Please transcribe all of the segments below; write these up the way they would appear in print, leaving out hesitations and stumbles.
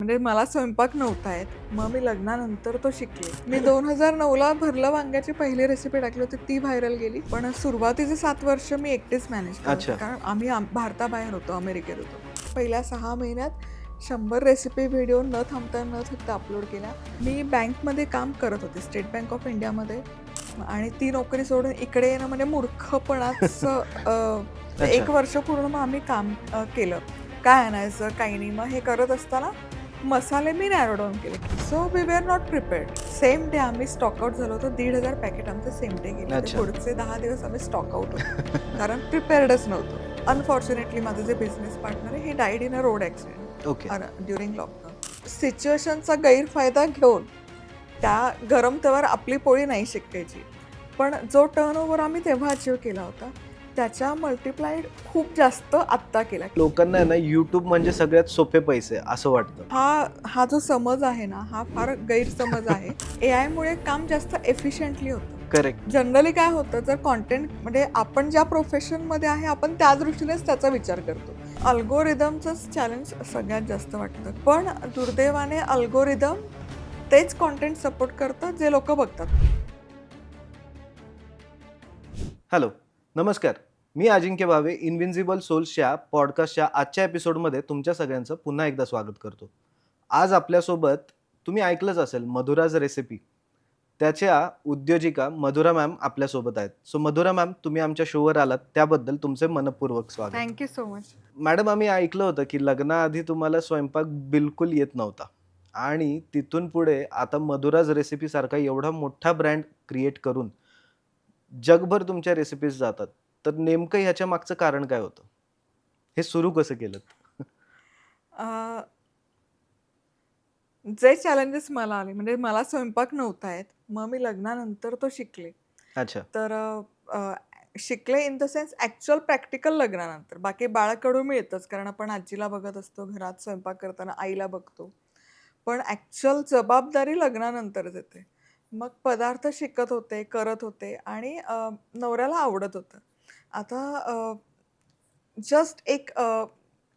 म्हणजे मला स्वयंपाक नव्हता येत. मग मी लग्नानंतर तो शिकले. मी 2009ला भरलं वांग्याची पहिली रेसिपी टाकली होती, ती व्हायरल गेली. पण सुरुवातीचे 7 वर्ष मी एकटीच मॅनेज करत होते. अच्छा. कारण आम्ही भारताबाहेर होतो, अमेरिकेत होतो. पहिल्या 6 महिन्यात 100 रेसिपी व्हिडिओ न थकता अपलोड केल्या. मी बँकमध्ये काम करत होते, स्टेट बँक ऑफ इंडियामध्ये. आणि ती नोकरी सोडून इकडे येणं म्हणजे मूर्खपणाचं 1 अच्छा. वर्ष पूर्ण मग आम्ही काम केलं. काय आणायचं, काही नाही. मग हे करत असताना मसाले मी नॅरो डाऊन केले. So we were not prepared. Same day आम्ही स्टॉक आउट झालो होतो. 1,500 पॅकेट आमचे सेम डे गेले होते. अच्छा. पुढचे 10 दिवस आम्ही स्टॉक आउट होतो. कारण प्रिपेअर्डच नव्हतो. अनफॉर्च्युनेटली माझे जे बिझनेस पार्टनर आहे, he died in a road accident okay. During lockdown. सिच्युएशनचा गैरफायदा घेऊन त्या गरम तव्यावर आपली पोळी नाही शेकायची. पण जो टर्नओव्हर आम्ही तेव्हा अचीव्ह केला होता, त्याच्या मल्टिप्लाइड खूप जास्त आत्ता केला. लोकांना आहे ना YouTube म्हणजे सगळ्यात सोपे पैसे असं वाटतं. हा जो समज आहे ना, हा फार गैरसमज आहे. एआयमुळे काम जास्त एफिशियंटली होतं. करेक्ट. जनरली काय होतं, जर कॉन्टेंट म्हणजे आपण ज्या प्रोफेशनमध्ये आहे, आपण त्या दृष्टीनेच त्याचा विचार करतो. अल्गोरिदमचंच चॅलेंज सगळ्यात जास्त वाटतं. पण दुर्दैवाने अल्गोरिदम तेच कॉन्टेंट सपोर्ट करतं जे लोक बघतात. हॅलो, नमस्कार. मी अजिंक्य भावे इनविन्सिबल सोल्सच्या पॉडकास्टच्या आजच्या एपिसोडमध्ये तुमच्या सगळ्यांचं पुन्हा एकदा स्वागत करतो. आज आपल्यासोबत तुम्ही ऐकलंच असेल मधुराज रेसिपी, त्याच्या उद्योजिका मधुरा मॅम आपल्यासोबत आहेत. सो मधुरा मॅम, तुम्ही आमच्या शोवर आलात त्याबद्दल तुमचे मनपूर्वक स्वागत. Thank you so much. मॅडम, आम्ही ऐकलं होतं की लग्नाआधी तुम्हाला स्वयंपाक बिलकुल येत नव्हता आणि तिथून पुढे आता मधुराज रेसिपी सारखा एवढा मोठा ब्रँड क्रिएट करून जगभर तुमच्या रेसिपीज जातात. तर नेमकं ह्याच्या मागचं कारण काय होतं? हे सुरू कसं केलं? जे चॅलेंजेस मला आले, म्हणजे मला स्वयंपाक नव्हता येत. मग मी लग्नानंतर तो शिकले. अच्छा. तर शिकले in the sense actual practical लग्नानंतर. बाकी बाळाकडून मिळतंच, कारण आपण आजीला बघत असतो, घरात स्वयंपाक करताना आईला बघतो. पण ॲक्च्युअल जबाबदारी लग्नानंतरच येते. मग पदार्थ शिकत होते, करत होते आणि नवऱ्याला आवडत होतं. आता जस्ट एक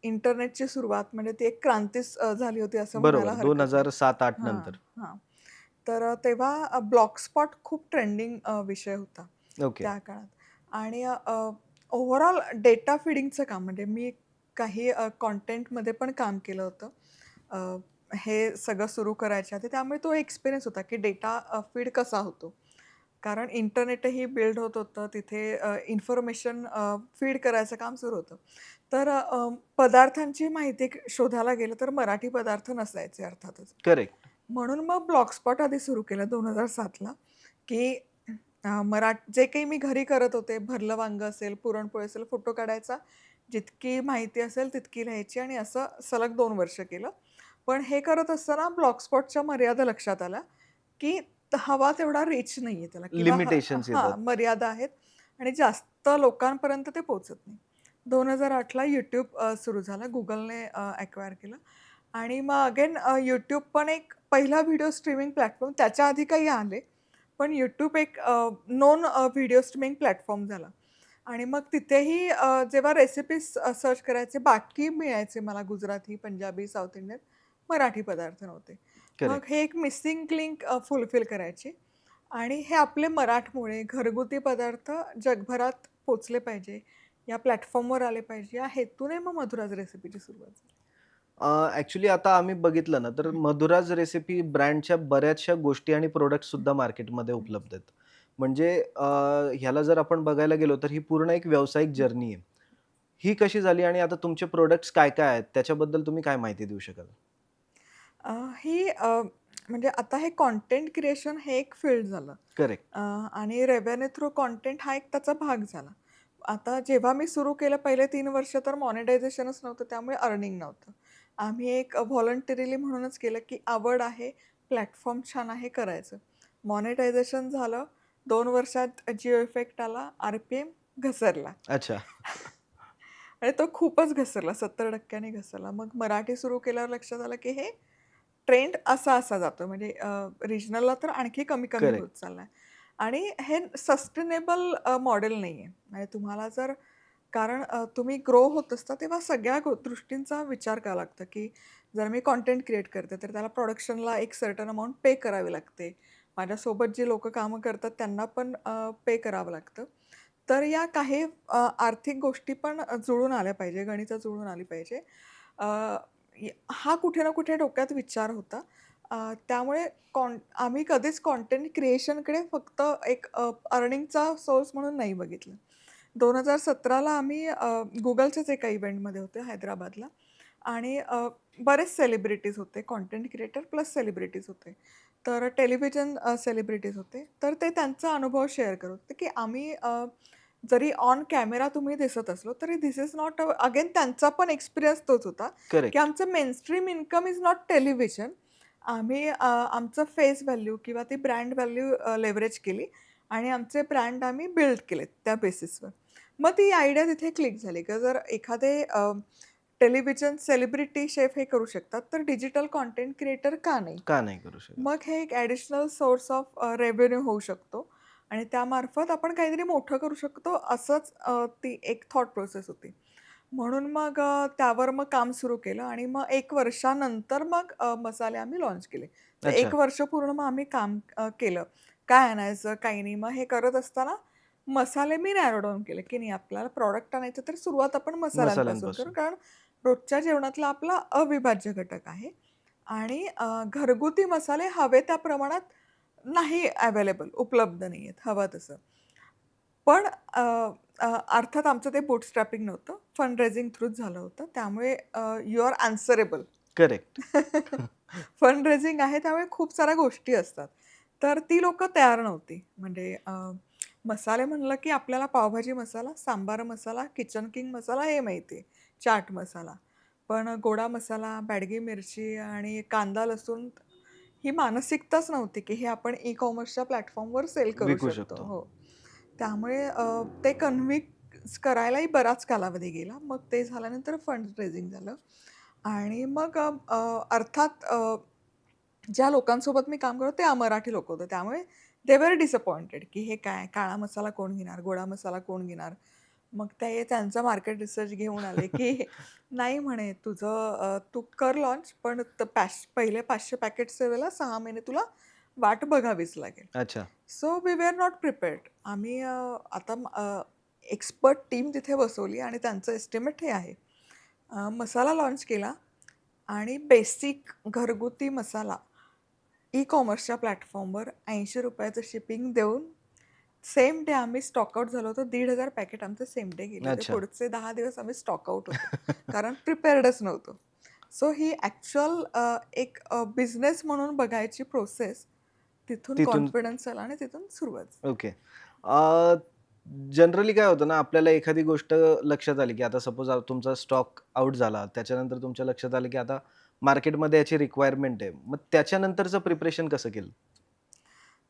इंटरनेटची सुरुवात म्हणजे ती एक क्रांतीच झाली होती असं म्हणायला बरोबर. हरकत नाही. 2007-08 हां, नंतर. हां. तर तेव्हा ब्लॉगस्पॉट खूप ट्रेंडिंग विषय होता ओके. त्या काळात. आणि ओव्हरऑल डेटा फीडिंगचं काम म्हणजे मी काही कॉन्टेंटमध्ये पण काम केलं होतं. अ, हे सगळं सुरू करायच्या आधी. त्यामुळे तो एक्सपिरियन्स होता की डेटा फीड कसा होतो. कारण इंटरनेटही बिल्ड होत होतं. तिथे इन्फॉर्मेशन फीड करायचं काम सुरू होतं. तर पदार्थांची माहिती शोधायला गेलं तर मराठी पदार्थ नसायचे अर्थातच. करेक्ट. म्हणून मग ब्लॉगस्पॉट आधी सुरू केलं 2007ला, की जे काही मी घरी करत होते, भरलं वांगं असेल, पुरणपोळी असेल, फोटो काढायचा, जितकी माहिती असेल तितकी लिहायची आणि असं सलग 2 वर्ष केलं. पण हे करत असताना ब्लॉगस्पॉटच्या मर्यादा लक्षात आल्या, की हवा तेवढा रिच नाहीये त्याला किंवा लिमिटेशन्स येतात. मर्यादा आहेत आणि जास्त लोकांपर्यंत ते पोहोचत नाही. 2008ला यूट्यूब सुरू झालं. Googleने ॲक्वायर केलं आणि मग अगेन यूट्यूब पण एक पहिला व्हिडिओ स्ट्रीमिंग प्लॅटफॉर्म, त्याच्या आधी काही आले. पण यूट्यूब एक नोन व्हिडिओ स्ट्रीमिंग प्लॅटफॉर्म झाला आणि मग तिथेही जेव्हा रेसिपीज सर्च करायचे, बाकी मिळायचे मला गुजराती, पंजाबी, साऊथ इंडियन, मराठी पदार्थ नव्हते. मग करेक्ट. हे एक मिसिंग लिंक फुलफिल करायची आणि हे आपले मराठमोळे घरगुती पदार्थ जगभरात पोचले पाहिजे, या प्लॅटफॉर्मवर आले पाहिजे, या हेतूने मग मधुराज रेसिपीची सुरुवात झाली. ॲक्चुअली आता आम्ही बघितलं ना, तर मधुराज रेसिपी ब्रँडच्या बऱ्याचशा गोष्टी आणि प्रॉडक्ट्स सुद्धा मार्केटमध्ये उपलब्ध आहेत. म्हणजे ह्याला जर आपण बघायला गेलो, तर ही पूर्ण एक व्यावसायिक जर्नी आहे. ही कशी झाली आणि आता तुमचे प्रॉडक्ट्स काय-काय आहेत, त्याच्याबद्दल तुम्ही काय माहिती देऊ शकाल? अ, ही म्हणजे आता हे कंटेंट क्रिएशन हे एक फील्ड झालं. करेक्ट. आणि रेव्हेन्यू थ्रू कंटेंट हा एक त्याचा भाग झाला. आता जेव्हा मी सुरू केलं पहिले 3 वर्ष तर मॉनिटायझेशनच नव्हतं, त्यामुळे अर्निंग नव्हतं. आम्ही एक व्हॉलंटरीली म्हणूनच केलं, की आवड आहे, प्लॅटफॉर्म छान आहे, करायचं. मॉनिटायझेशन झालं. 2 वर्षात जिओ इफेक्ट आला, आर-पी-एम घसरला. अच्छा. आणि तो खूपच घसरला, 70% घसरला. मग मराठी सुरू केल्यावर लक्षात आलं, की हे ट्रेंड असा जातो. म्हणजे रिजनलला तर आणखी कमी-कमी होत करेक्ट. चाललाय. आणि हे सस्टेनेबल मॉडेल नाहीये. म्हणजे तुम्हाला जर कारण तुम्ही ग्रो होत असता तेव्हा सगळ्या दृष्टींचा विचार करावा लागतं, की जर मी कंटेंट क्रिएट करते, तर त्याला प्रोडक्शनला एक सर्टन अमाउंट पे करावी लागते. माझ्यासोबत जी लोकं कामं करतात त्यांना पण पे करावं लागतं. तर या काही आर्थिक गोष्टी पण जुळून आल्या पाहिजे, गणितं जुळून आली पाहिजे. अ, हा कुठे ना कुठे डोक्यात विचार होता. त्यामुळे आम्ही कधीच कंटेंट क्रिएशनकडे फक्त एक अर्निंगचा सोर्स म्हणून नाही बघितलं. 2017ला आम्ही Googleच्याच एका इव्हेंटमध्ये होते हैदराबादला आणि बरेच सेलिब्रिटीज होते. कंटेंट क्रिएटर प्लस सेलिब्रिटीज होते. तर टेलिव्हिजन सेलिब्रिटीज होते. तर ते त्यांचा अनुभव शेअर करत होते, की आम्ही जरी ऑन कॅमेरा तुम्ही दिसत असलो, तरी धिस इज नॉट अगेन त्यांचा पण एक्सपिरियन्स तोच होता, की करेक्ट. आमचं mainstream income is not television. आम्ही आमचं फेस व्हॅल्यू किंवा ती ब्रँड व्हॅल्यू लेव्हरेज केली आणि आमचे ब्रँड आम्ही बिल्ड केलेत त्या बेसिसवर. मग ती आयडिया तिथे क्लिक झाली, की जर एखादे टेलिव्हिजन सेलिब्रिटी शेफ हे करू शकतात, तर डिजिटल कंटेंट क्रिएटर का नाही? का नाही करू शकत? मग हे एक ॲडिशनल सोर्स ऑफ रेव्हेन्यू होऊ शकतो आणि त्यामार्फत आपण काहीतरी मोठं करू शकतो असंच ती एक थॉट प्रोसेस होती. म्हणून मग त्यावर मग काम सुरू केलं आणि मग 1 वर्षानंतर मग मसाले आम्ही लॉन्च केले. तर अच्छा. 1 वर्ष पूर्ण मग आम्ही काम केलं. काय आणायचं, काही नाही. मग हे करत असताना मसाले मी नॅरो डाउन केले, की नाही आपल्याला प्रॉडक्ट आणायचं तर सुरुवात आपण मसाल्यांपासून करू. मसाल्यांपासून. कारण रोजच्या जेवणातला आपला अविभाज्य घटक आहे आणि घरगुती मसाले हवे त्या प्रमाणात नाही अवेलेबल, उपलब्ध नाही आहेत हवं तसं. पण अर्थात आमचं ते बूटस्ट्रॅपिंग नव्हतं. फंड थ्रूच झालं होतं. त्यामुळे you are answerable. Correct. Fund raising आहे त्यामुळे खूप साऱ्या गोष्टी असतात. तर ती लोकं तयार नव्हती. म्हणजे मसाले म्हणलं की आपल्याला पावभाजी मसाला, सांबार मसाला, किचन किंग मसाला हे माहिती आहे. चाट मसाला. पण गोडा मसाला, बॅडगी मिरची आणि कांदा, लसूण ही मानसिकताच नव्हती, की हे आपण ई-कॉमर्सच्या प्लॅटफॉर्मवर सेल करू विकू शकतो. शकतो. हो. त्यामुळे ते कन्व्हिन्स करायलाही बराच कालावधी गेला. मग ते झाल्यानंतर फंड रेझिंग झालं आणि मग अर्थात ज्या लोकांसोबत मी काम करतो ते अमराठी लोकं होते. त्यामुळे दे वर डिसअपॉइंटेड, की हे काय काळा मसाला कोण घेणार? गोडा मसाला कोण घेणार? मग ते त्यांचा मार्केट रिसर्च घेऊन आले, की नाही म्हणे तुझं तू कर लॉन्च पण पहिले 500 पॅकेट्सच्या वेळेला 6 महिने तुला वाट बघावीच लागेल. अच्छा. So we were not prepared. आम्ही आता एक्सपर्ट टीम तिथे बसवली आणि त्यांचं एस्टिमेट हे आहे. मसाला लॉन्च केला आणि बेसिक घरगुती मसाला ई-कॉमर्सच्या प्लॅटफॉर्मवर ₹80 चं शिपिंग देऊन सेम डे आम्ही स्टॉक आउट झालो होतो. 1,500 पॅकेट आमचे सेम डे गेले होते. अच्छा. पुढचे 10 दिवस आम्ही स्टॉक आउट होतो. कारण प्रिपेअर्डच नव्हतो. सो ही ॲक्चुअल एक बिझनेस म्हणून बघायची प्रोसेस तिथून तिथून कॉन्फिडन्स आला आणि तिथून सुरुवात झाली. ओके. जनरली काय होतं ना, आपल्याला एखादी गोष्ट लक्षात आली, की आता सपोज तुमचा स्टॉक आउट झाला. त्याच्यानंतर तुमच्या लक्षात आलं, की आता मार्केटमध्ये याची रिक्वायरमेंट आहे. मग त्याच्यानंतरचं प्रिपरेशन कसं केलं?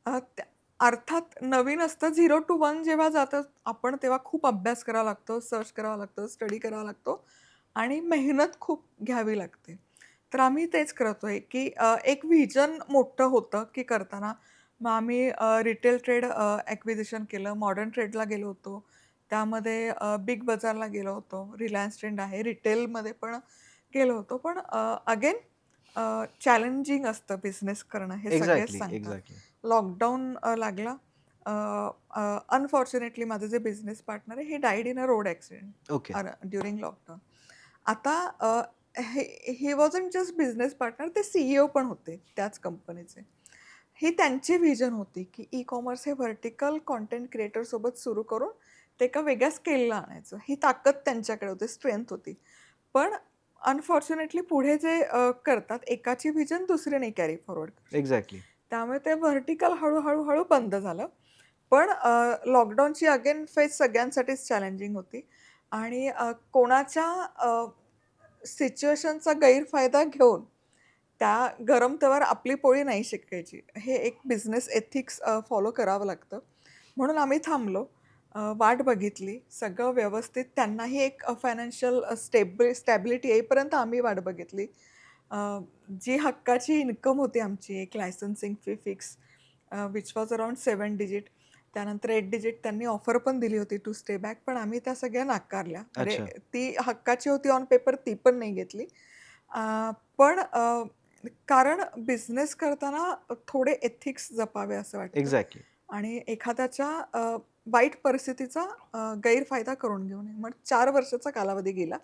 त्या अर्थात नवीन असतं 0 टू 1 जेव्हा जातं आपण तेव्हा खूप अभ्यास करावा लागतो, सर्च करावा लागतो, स्टडी करावा लागतो आणि मेहनत खूप घ्यावी लागते. तर आम्ही तेच करतोय, की एक व्हिजन मोठं होतं, की करताना मग आम्ही रिटेल ट्रेड केलं, मॉडर्न ट्रेडला गेलो होतो. त्यामध्ये बिग बाजारला गेलो होतो. रिलायन्स ट्रेंड आहे. रिटेलमध्ये पण गेलो होतो. पण अगेन चॅलेंजिंग असतं बिझनेस करणं हे सगळेच एक्झॅक्टली, सांगतात. एक्झॅक्टली. लॉकडाऊन लागला. अनफॉर्च्युनेटली माझे जे बिझनेस पार्टनर आहे, he died in a road accident okay. During lockdown. आता हे ही वॉजंट जस्ट बिझनेस पार्टनर, ते CEO पण होते त्याच कंपनीचे. ही त्यांची व्हिजन होती, की ई-कॉमर्स हे व्हर्टिकल कंटेंट क्रिएटरसोबत सुरू करून ते एका वेगळ्या स्केलला आणायचं. ही ताकद त्यांच्याकडे होती, स्ट्रेंथ होती. पण अनफॉर्च्युनेटली पुढे जे करतात, एकाची व्हिजन दुसरी नाही कॅरी फॉरवर्ड करू शकत. एक्झॅक्टली. त्यामुळे ते व्हर्टिकल हळू-हळू बंद झालं. पण लॉकडाऊनची अगेन फेज सगळ्यांसाठीच चॅलेंजिंग होती आणि कोणाच्या सिच्युएशनचा गैरफायदा घेऊन त्या गरम तव्यावर आपली पोळी नाही शेकायची. हे एक बिझनेस एथिक्स फॉलो करावं लागतं. म्हणून आम्ही थांबलो. वाट बघितली. सगळं व्यवस्थित त्यांनाही एक फायनान्शियल स्टॅबिलिटी येईपर्यंत आम्ही वाट बघितली. अ, जी हक्काची इन्कम होती आमची एक licensing fee fix which was around 7 digit. त्यानंतर 8 डिजिट त्यांनी ऑफर पण दिली होती टू स्टे बॅक, पण आम्ही त्या सगळ्या नाकारल्या. म्हणजे अच्छा. ती हक्काची होती ऑन पेपर, ती पण नाही घेतली. पण कारण बिझनेस करताना थोडे एथिक्स जपावे असं वाटतं एक्झॅक्टली. आणि एखाद्याच्या वाईट परिस्थितीचा गैरफायदा करून घेऊ नये. मग 4 वर्षाचा कालावधी गेला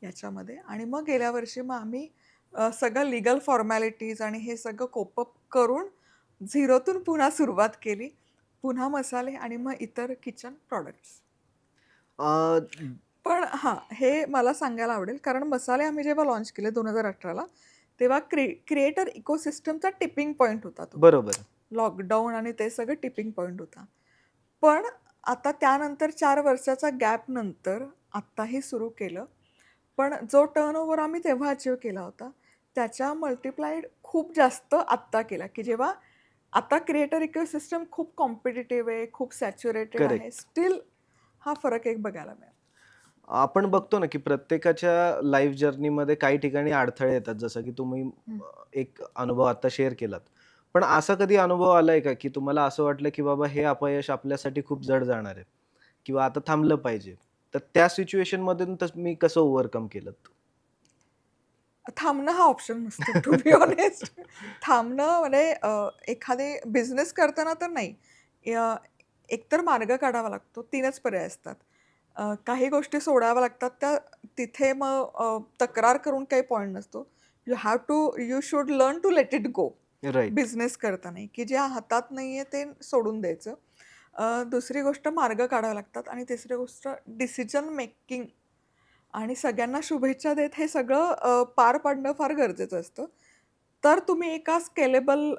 याच्यामध्ये आणि मग गेल्या वर्षी मग आम्ही सगळं लीगल फॉर्मॅलिटीज आणि हे सगळं कोप अप करून झिरोतून पुन्हा सुरुवात केली. पुन्हा मसाले आणि मग इतर किचन प्रॉडक्ट्स. अ, पण हां, हे मला सांगायला आवडेल कारण मसाले आम्ही जेव्हा लॉन्च केले 2018ला तेव्हा क्रिएटर इकोसिस्टमचा टिपिंग पॉइंट होता तो. बरोबर. लॉकडाऊन आणि ते सगळं टिपिंग पॉइंट होता. पण आता त्यानंतर 4 वर्षाचा गॅप नंतर आत्ताही सुरू केलं. पण जो टर्नओव्हर आम्ही तेव्हा अचीव्ह केला होता, त्याच्या मल्टिप्लाइड खूप जास्त आत्ता केला, की जेव्हा आता क्रिएटर इकोसिस्टम खूप कॉम्पिटिटिव्ह आहे, खूप सॅच्युरेटेड आहे. करेक्ट. स्टिल हा फरक एक बघायला मिळेल. आपण हं, बघतो ना, की प्रत्येकाच्या लाईफ जर्नीमध्ये काही ठिकाणी अडथळे येतात. जसं की तुम्ही हं. एक अनुभव आता शेअर केलात. पण असा कधी अनुभव आलाय का, की तुम्हाला असं वाटलं, की बाबा हे अपयश आपल्यासाठी खूप जड जाणार आहे किंवा आता थांबलं पाहिजे. तर त्या सिच्युएशनमधून तुम्ही कसं ओव्हरकम केलंत? थांबणं हा ऑप्शन नसतो टू बी ऑनेस्ट. थांबणं म्हणजे एखादे बिझनेस करताना तर नाही. अ, एकतर मार्ग काढावा लागतो. 3च पर्याय असतात. काही गोष्टी सोडाव्या लागतात. त्या तिथे मग तक्रार करून काही पॉइंट नसतो. You should learn to let it go. Right. Business करताना, की जे हातात नाहीये ते सोडून द्यायचं. दुसरी गोष्ट मार्ग काढावे लागतात आणि तिसरी गोष्ट डिसिजन मेकिंग आणि सगळ्यांना शुभेच्छा देत हे सगळं पार पाडणं फार गरजेचं असतं. तर तुम्ही एका स्केलेबल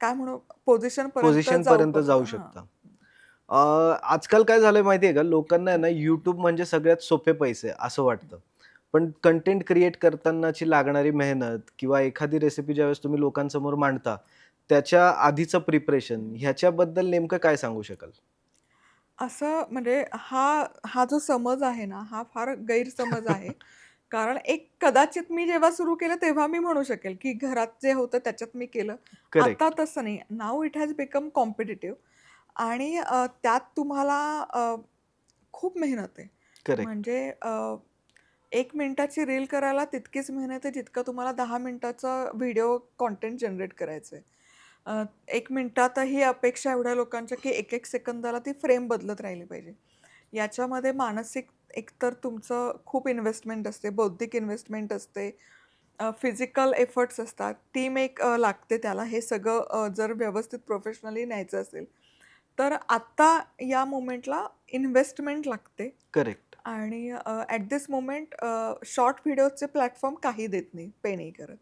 काय म्हणू पोझिशनपर्यंत जाऊ पोझिशनपर्यंत जाऊ हां. शकता. अ, आजकाल काय झालंय माहिती आहे का? लोकांना आहे ना YouTube म्हणजे सगळ्यात सोपे पैसे असं वाटतं. पण कंटेंट क्रिएट करतानाची लागणारी मेहनत किंवा एखादी रेसिपी ज्यावेळेस तुम्ही लोकांसमोर मांडता, त्याच्या आधीचं प्रिपरेशन ह्याच्याबद्दल नेमकं काय सांगू शकाल? असं म्हणजे हा हा जो समज आहे ना, हा फार गैरसमज आहे. कारण एक कदाचित मी जेव्हा सुरू केलं तेव्हा मी म्हणू शकेल, की घरात जे होतं त्याच्यात मी केलं. आता करेक्ट, तसं नाही. Now it has become competitive आणि त्यात तुम्हाला खूप मेहनत आहे. करेक्ट. म्हणजे 1 मिनिटाची रील करायला तितकीच मेहनत आहे, जितकं तुम्हाला 10 मिनिटाचा व्हिडिओ कंटेंट जनरेट करायचं आहे. 1 मिनिटातही अपेक्षा एवढ्या लोकांच्या, की 1-1 सेकंदाला ती फ्रेम बदलत राहिली पाहिजे. याच्यामध्ये मानसिक एकतर तुमचं खूप इन्व्हेस्टमेंट असते, बौद्धिक इन्व्हेस्टमेंट असते, फिजिकल एफर्ट्स असतात, टीम एक लागते त्याला. हे सगळं जर व्यवस्थित प्रोफेशनली न्यायचं असेल, तर आत्ता या मोमेंटला इन्व्हेस्टमेंट लागते करेक्ट. आणि ॲट धिस मोमेंट शॉर्ट व्हिडिओचे प्लॅटफॉर्म काही देत नाही, पे नाही करत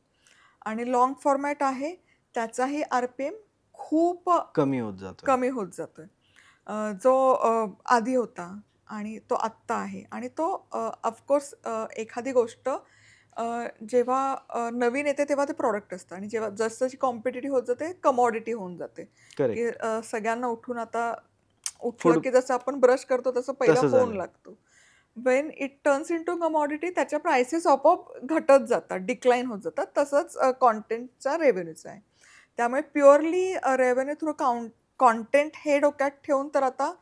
आणि लाँग फॉर्मॅट आहे, त्याचाही आर-पी-एम खूप कमी होत जातोय. कमी होत जातोय. जो आधी होता आणि तो आत्ता आहे आणि तो ऑफकोर्स एखादी गोष्ट जेव्हा नवीन येते तेव्हा ते प्रॉडक्ट असतं आणि जेव्हा जसं कॉम्पिटिटिव्ह होत जाते, कमॉडिटी होऊन जाते, की करेक्ट. सगळ्यांना उठून आता उठलं फूड की जसं आपण ब्रश करतो तसं पहिला तसं फोन झालंय. लागतो. When it turns into commodity त्याच्या प्राइसेस आपोआप घटत जातात, डिक्लाइन होत जातात. तसंच कंटेंटचा रेव्हेन्यूचा आहे. त्यामुळे प्युअरली रेव्हेन्यू थ्रू कंटेंट हे डोक्यात ठेवून तर आता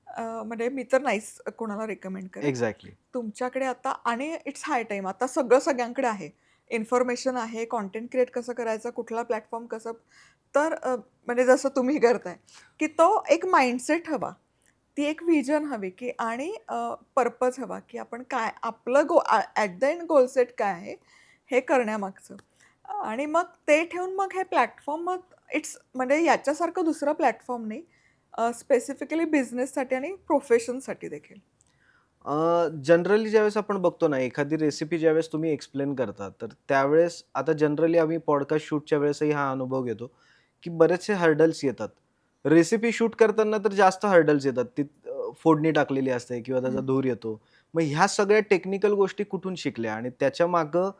म्हणजे मी तर नाहीच कोणाला रिकमेंड करेन. एक्झॅक्टली. तुमच्याकडे आता आणि इट्स हाय टाईम आता सगळं सगळ्यांकडे आहे. इन्फॉर्मेशन आहे, कंटेंट क्रिएट कसं करायचं, कुठला प्लॅटफॉर्म कसं तर म्हणजे जसं तुम्ही करताय, की तो एक माइंडसेट हवा. ती एक व्हिजन हवी, की आणि पर्पज हवा, की आपण काय आपलं at the end goal set काय आहे, हे करण्यामागचं. आणि मग ते ठेवून मग हे प्लॅटफॉर्म मग इट्स म्हणजे याच्यासारखं दुसरं प्लॅटफॉर्म नाही. स्पेसिफिकली बिझनेससाठी आणि प्रोफेशनसाठी देखील. जनरली ज्यावेळेस आपण बघतो ना, एखादी रेसिपी ज्यावेळेस तुम्ही एक्सप्लेन करता, तर त्यावेळेस आता जनरली आम्ही पॉडकास्ट शूटच्या वेळेसही हा अनुभव घेतो, की बरेचसे हर्डल्स येतात. रेसिपी शूट करताना तर जास्त हर्डल्स येतात. ती फोडणी टाकलेली असते किंवा त्याचा हं. धूर येतो. मग ह्या सगळ्या टेक्निकल गोष्टी कुठून शिकल्या आणि त्याच्यामागं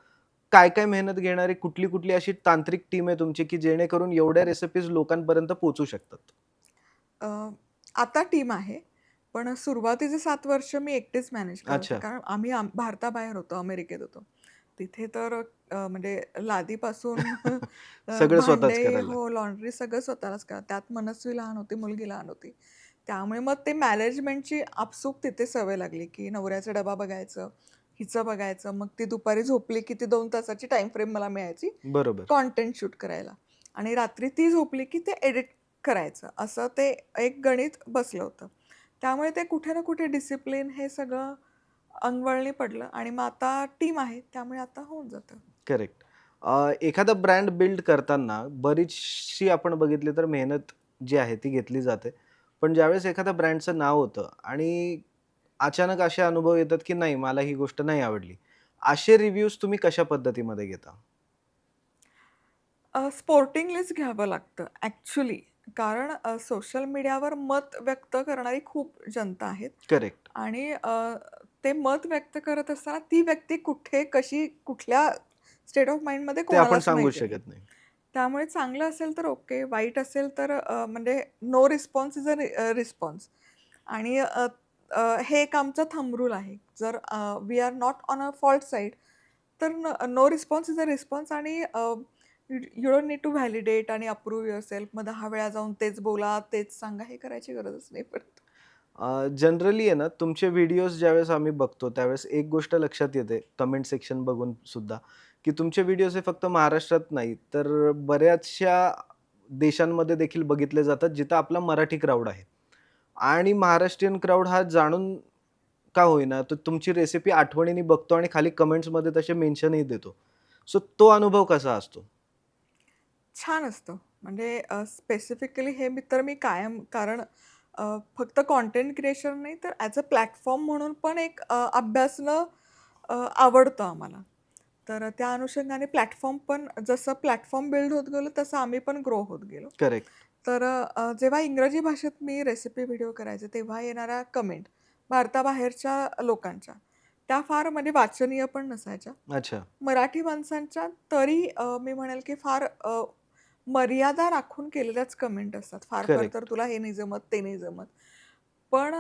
काय-काय मेहनत घेणारी कुठली-कुठली अशी तांत्रिक टीम आहे तुमची, की जेणेकरून एवढ्या रेसिपीज लोकांपर्यंत पोहोचू शकतात? अ, आता टीम आहे. पण सुरुवातीचे 7 वर्ष मी एकटीच मॅनेज करत होते. अच्छा. कारण आम्ही भारताबाहेर होतो, अमेरिकेत होतो. तिथे तर म्हणजे लादीपासून सगळं स्वतःच भांडे करायला हो, लागतं. लॉन्ड्री सगळं स्वतःलाच करा. त्यात मनस्वी लहान होती, मुलगी लहान होती. त्यामुळे मग ते मॅनेजमेंटची आपसूक तिथे सवय लागली, की नवऱ्याचा डबा बघायचं, हिचं बघायचं. मग ती दुपारी झोपली, की ती 2 तासाची टाईम फ्रेम मला मिळायची बरोबर. कंटेंट शूट करायला आणि रात्री ती झोपली, की ते एडिट करायचं. असं ते एक गणित बसलं होतं. त्यामुळे ते कुठे ना कुठे डिसिप्लिन हे सगळं अंगवळणी पडलं आणि मग आता टीम आहे, त्यामुळे आता होऊन जातं. करेक्ट. एखादा ब्रँड बिल्ड करताना बरीचशी आपण बघितली तर मेहनत जी आहे ती घेतली जाते. पण ज्यावेळेस एखाद्या ब्रँडचं नाव होतं आणि अचानक असे अनुभव येतात, की नाही मला ही गोष्ट नाही आवडली. असे रिव्ह्यूज तुम्ही कशा पद्धतीमध्ये घेता? स्पोर्टिंगलीच घ्यावं लागतं ॲक्चुअली. कारण सोशल मीडियावर मत व्यक्त करणारी खूप जनता आहेत करेक्ट. आणि ते मत व्यक्त करत असताना ती व्यक्ती कुठे, कशी, कुठल्या स्टेट ऑफ माइंडमध्ये ते आपण कोणालाच सांगूच माहिती नाही. शकत नाही. त्यामुळे चांगलं असेल तर ओके, वाईट असेल तर म्हणजे no response is a response आणि हे एक आमचा थंब रूल आहे. जर we are not on a fault side तर no response is a response आणि you don't need to validate आणि अप्रूव्ह युअरसेल्फ. मग 10 वेळा जाऊन तेच बोला, तेच सांगा, हे करायची गरजच नाही पडत. जनरली आहे ना, तुमचे व्हिडिओज ज्यावेळेस आम्ही बघतो, त्यावेळेस एक गोष्ट लक्षात येते, कमेंट सेक्शन बघून सुद्धा, की तुमचे व्हिडिओज हे फक्त महाराष्ट्रात नाही, तर बऱ्याचशा देशांमध्ये देखील बघितले जातात, जिथं आपला मराठी क्राउड आहे. आणि महाराष्ट्रीयन क्राउड हा जाणून का होईना, तर तुमची रेसिपी आठवणीने बघतो आणि खाली कमेंट्समध्ये तसे मेन्शनही देतो. सो तो अनुभव कसा असतो? छान असतं. म्हणजे स्पेसिफिकली हे मी कायम कारण फक्त कंटेंट क्रिएशन नाही तर ॲज अ प्लॅटफॉर्म म्हणून पण एक अभ्यासणं आवडतं आम्हाला. तर त्या अनुषंगाने प्लॅटफॉर्म पण जसं प्लॅटफॉर्म बिल्ड होत गेलो तसं आम्ही पण ग्रो होत गेलो. करेक्ट. तर जेव्हा इंग्रजी भाषेत मी रेसिपी व्हिडिओ करायचे तेव्हा येणाऱ्या कमेंट भारताबाहेरच्या लोकांच्या, त्या फार म्हणजे वाचनीय पण नसायच्या. अच्छा. मराठी माणसांच्या तरी मी म्हणेल की फार मर्यादा राखून केलेल्याच कमेंट असतात. फार-फार तर करेक्ट. तुला हे नाही जमत, ते नाही जमत. पण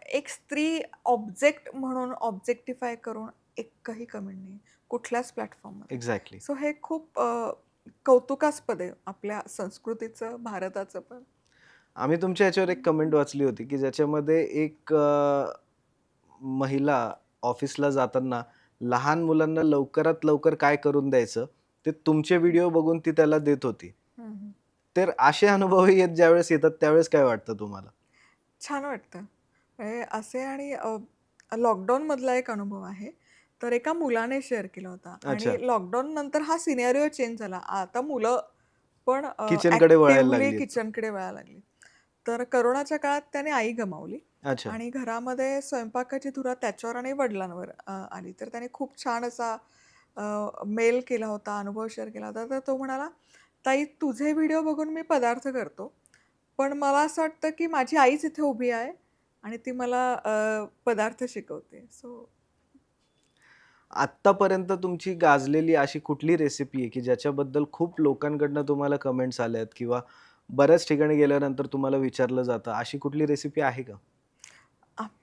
एक स्त्री ऑब्जेक्ट म्हणून ऑब्जेक्टिफाय करून एकही कमेंट नाही. कुठल्याच प्लॅटफॉर्ममध्ये. एक्झॅक्टली. सो हे खूप कौतुकास्पद आहे आपल्या संस्कृतीचं, भारताचं पण. आम्ही तुमच्या ह्याच्यावर एक कमेंट वाचली होती, की ज्याच्यामध्ये एक महिला ऑफिसला जाताना लहान मुलांना लवकरात लवकर काय करून द्यायचं, ते तुमचे व्हिडिओ बघून ती त्याला देत होती. हं, हं. तर असे अनुभवही ज्यावेळेस येतात, त्यावेळेस काय वाटतं तुम्हाला? छान वाटतं. म्हणजे असे आणि लॉकडाऊनमधला एक अनुभव आहे. तर एका मुलाने शेअर केला होता आणि अच्छा. लॉकडाऊननंतर हा सिनेरिओ चेंज झाला. आता मुलं पण किचनकडे वळायला लागली आहेत. किचनकडे वळायला लागली. तर कोरोनाच्या काळात त्याने आई गमावली अच्छा. आणि घरामध्ये स्वयंपाकाची धुरा त्याच्यावर आणि वडिलांवर आली. तर त्याने खूप छान असा मेल केला होता, अनुभव शेअर केला होता. तर तो म्हणाला, "ताई तुझे व्हिडिओ बघून मी पदार्थ करतो. पण मला असं वाटतं, की माझी आईच इथे उभी आहे आणि ती मला पदार्थ शिकवते." सो आत्तापर्यंत तुमची गाजलेली अशी कुठली रेसिपी आहे, की ज्याच्याबद्दल खूप लोकांकडनं तुम्हाला कमेंट्स आल्यात किंवा बऱ्याच ठिकाणी गेल्यानंतर तुम्हाला विचारलं जातं, अशी कुठली रेसिपी आहे का?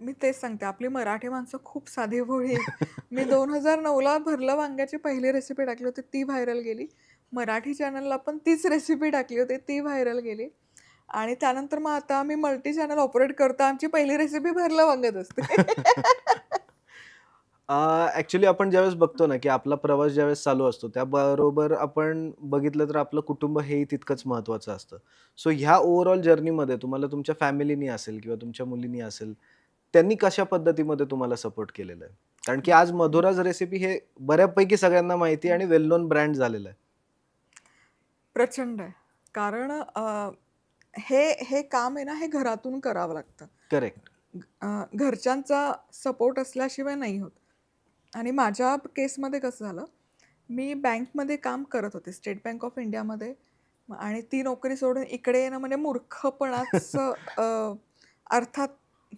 मी तेच सांगते, आपली मराठी माणसं खूप साधीभोळी आहेत. मी 2009ला भरलं वांग्याची पहिली रेसिपी टाकली होती, ती व्हायरल गेली. मराठी चॅनलला पण तीच रेसिपी टाकली होती, ती व्हायरल गेली. आणि त्यानंतर मग आता आम्ही मल्टी चॅनल ऑपरेट करतो. आमची पहिली रेसिपी भरलं वांगच असते. ॲक्चुअली आपण ज्यावेळेस बघतो ना, की आपला प्रवास ज्यावेळेस चालू असतो, त्याबरोबर आपण बघितलं तर आपलं कुटुंब हेही तितकंच महत्त्वाचं असतं. सो ह्या ओव्हरऑल जर्नीमध्ये तुम्हाला तुमच्या फॅमिलीनी असेल किंवा तुमच्या मुलीनी असेल, त्यांनी कशा पद्धतीमध्ये तुम्हाला सपोर्ट केलेला आहे? कारण की आज मधुराज रेसिपी हे बऱ्यापैकी सगळ्यांना माहिती आहे आणि वेल नोन ब्रँड झालेला आहे. प्रचंड आहे. कारण हे हे काम आहे ना, हे घरातून करावं लागतं. करेक्ट. घरच्यांचा सपोर्ट असल्याशिवाय नाही होत. आणि माझ्या केसमध्ये कसं झालं, मी बँकमध्ये काम करत होते, स्टेट बँक ऑफ इंडियामध्ये आणि ती नोकरी सोडून इकडे येणं म्हणजे मूर्खपणाचं अर्थात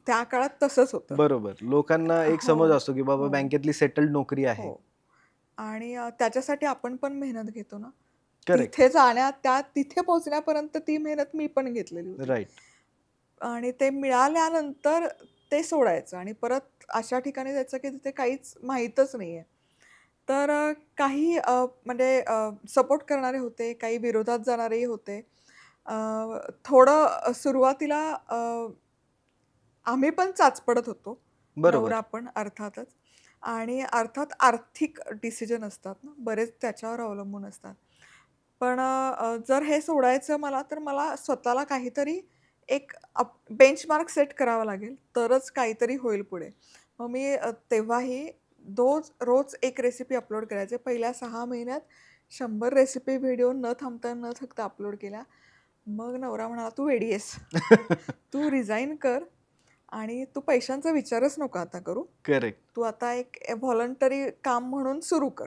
त्या काळात तसंच होतं. बरोबर. लोकांना एक हो, समज असतो, की बाबा हो, बँकेतली सेटल्ड नोकरी आहे. हो. आणि त्याच्यासाठी आपण पण मेहनत घेतो ना. करेक्ट. तिथे तिथे पोहोचण्यापर्यंत ती मेहनत मी पण घेतलेली होती. राइट. आणि ते मिळाल्यानंतर ते सोडायचं आणि परत अशा ठिकाणी जायचं की तिथे काहीच माहीतच नाहीये. तर काही म्हणजे सपोर्ट करणारे होते, काही विरोधात जाणारेही होते. अ, थोडं सुरुवातीला आम्ही पण चाचपडत होतो. नवरा बरोबर. पण अर्थातच. आणि अर्थात आर्थिक डिसिजन असतात ना, बरेच त्याच्यावर अवलंबून असतात. पण जर हे सोडायचं मला, तर मला स्वतःला काहीतरी एक बेंचमार्क सेट करावा लागेल, तरच काहीतरी होईल पुढे. मग मी तेव्हाही रोज एक रेसिपी अपलोड करायचे. पहिल्या 6 महिन्यात 100 रेसिपी व्हिडिओ न थांबता, न थकता अपलोड केल्या. मग नवरा म्हणाला, "तू वेडी आहेस. तू रिझाइन कर आणि तू पैशांचा विचारच नको आता करू. करेक्ट. तू आता एक व्हॉलंटरी काम म्हणून सुरू कर.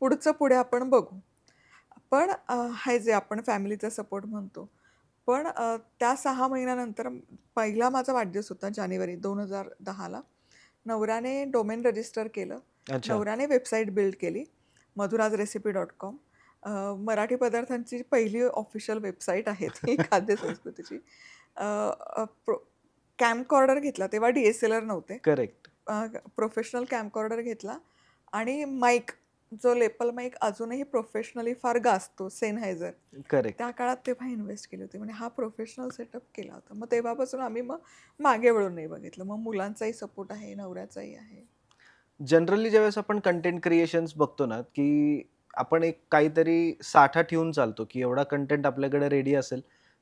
पुढचं पुढे आपण बघू." पण हे जे आपण फॅमिलीचा सपोर्ट म्हणतो. पण त्या 6 महिन्यानंतर पहिला माझा वाढदिवस होता जानेवारी 2010ला. नवऱ्याने डोमेन रजिस्टर केलं. अच्छा. नवऱ्याने वेबसाईट बिल्ड केली, madhurazrecipe.com. मराठी पदार्थांची पहिली ऑफिशियल वेबसाईट आहे ती खाद्यसंस्कृतीची. अ, अ, प्रो कॅमकॉर्डर घेतला. तेव्हा डी-एस-एल-आर नव्हते. करेक्ट. प्रोफेशनल कॅमकॉर्डर घेतला आणि माईक, जो लेपल माईक अजूनही प्रोफेशनली फार गाजतो, सेनहायझर. करेक्ट. त्या काळात तेव्हा इन्व्हेस्ट केली होती. म्हणजे हा प्रोफेशनल सेटअप केला होता. मग तेव्हापासून आम्ही मग मागे वळून नाही बघितलं. मग मुलांचाही सपोर्ट आहे, नवऱ्याचाही आहे. जनरली ज्यावेळेस आपण कंटेंट क्रिएशन्स बघतो ना, की आपण एक काहीतरी साठा ठेवून चालतो, की एवढा कंटेंट आपल्याकडे रेडी असेल,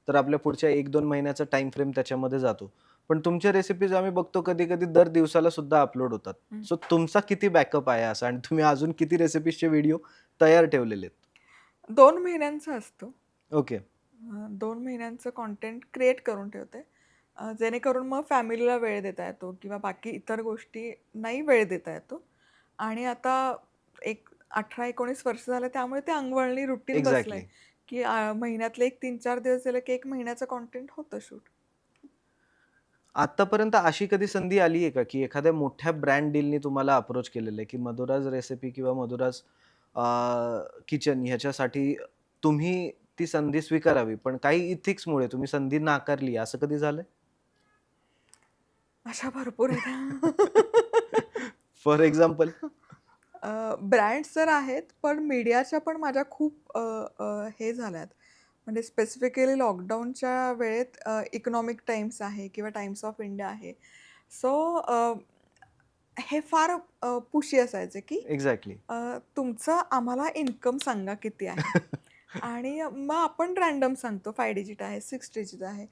तर आपल्या पुढच्या 1-2 महिन्याचा टाईम फ्रेम त्याच्यामध्ये जातो. पण तुमच्या रेसिपीज आम्ही बघतो कधी-कधी दर दिवसाला सुद्धा अपलोड होतात. हं. सो तुमचा किती बॅकअप आहे असा आणि तुम्ही अजून किती रेसिपीजचे व्हिडिओ तयार ठेवलेले आहेत? 2 महिन्यांचा असतो. ओके. 2 महिन्यांचं कंटेंट क्रिएट करून ठेवते. जेणेकरून मग फॅमिलीला वेळ देता येतो किंवा बाकी इतर गोष्टींनाही वेळ देता येतो. आणि आता एक 18-19 वर्ष झालं त्यामुळे ते अंगवळणी रुटीन बसलंय, एक्झॅक्टली. की महिन्यातले एक 3-4 दिवस झाले, की 1 महिन्याचं कंटेंट होतं शूट. आत्तापर्यंत अशी कधी संधी आली आहे का, की एखाद्या मोठ्या ब्रँड डीलनी तुम्हाला अप्रोच केलेलं आहे, की मधुराज रेसिपी किंवा मधुराज किचन ह्याच्यासाठी तुम्ही ती संधी स्वीकारावी, पण काही इथिक्समुळे तुम्ही संधी नाकारली, असं कधी झालंय? अशा भरपूर आहेत. For example? ब्रँड्स तर आहेत, पण मीडियाच्या पण माझ्या खूप हे झाल्यात. म्हणजे स्पेसिफिकली लॉकडाऊनच्या वेळेत इकॉनॉमिक टाइम्स आहे किंवा टाइम्स ऑफ इंडिया आहे. सो हे फार पुशी असायचे, की एक्झॅक्टली. तुमचं आम्हाला इन्कम सांगा किती आहे. आणि मग आपण रँडम सांगतो 5 डिजिट आहे, 6 डिजिट आहे.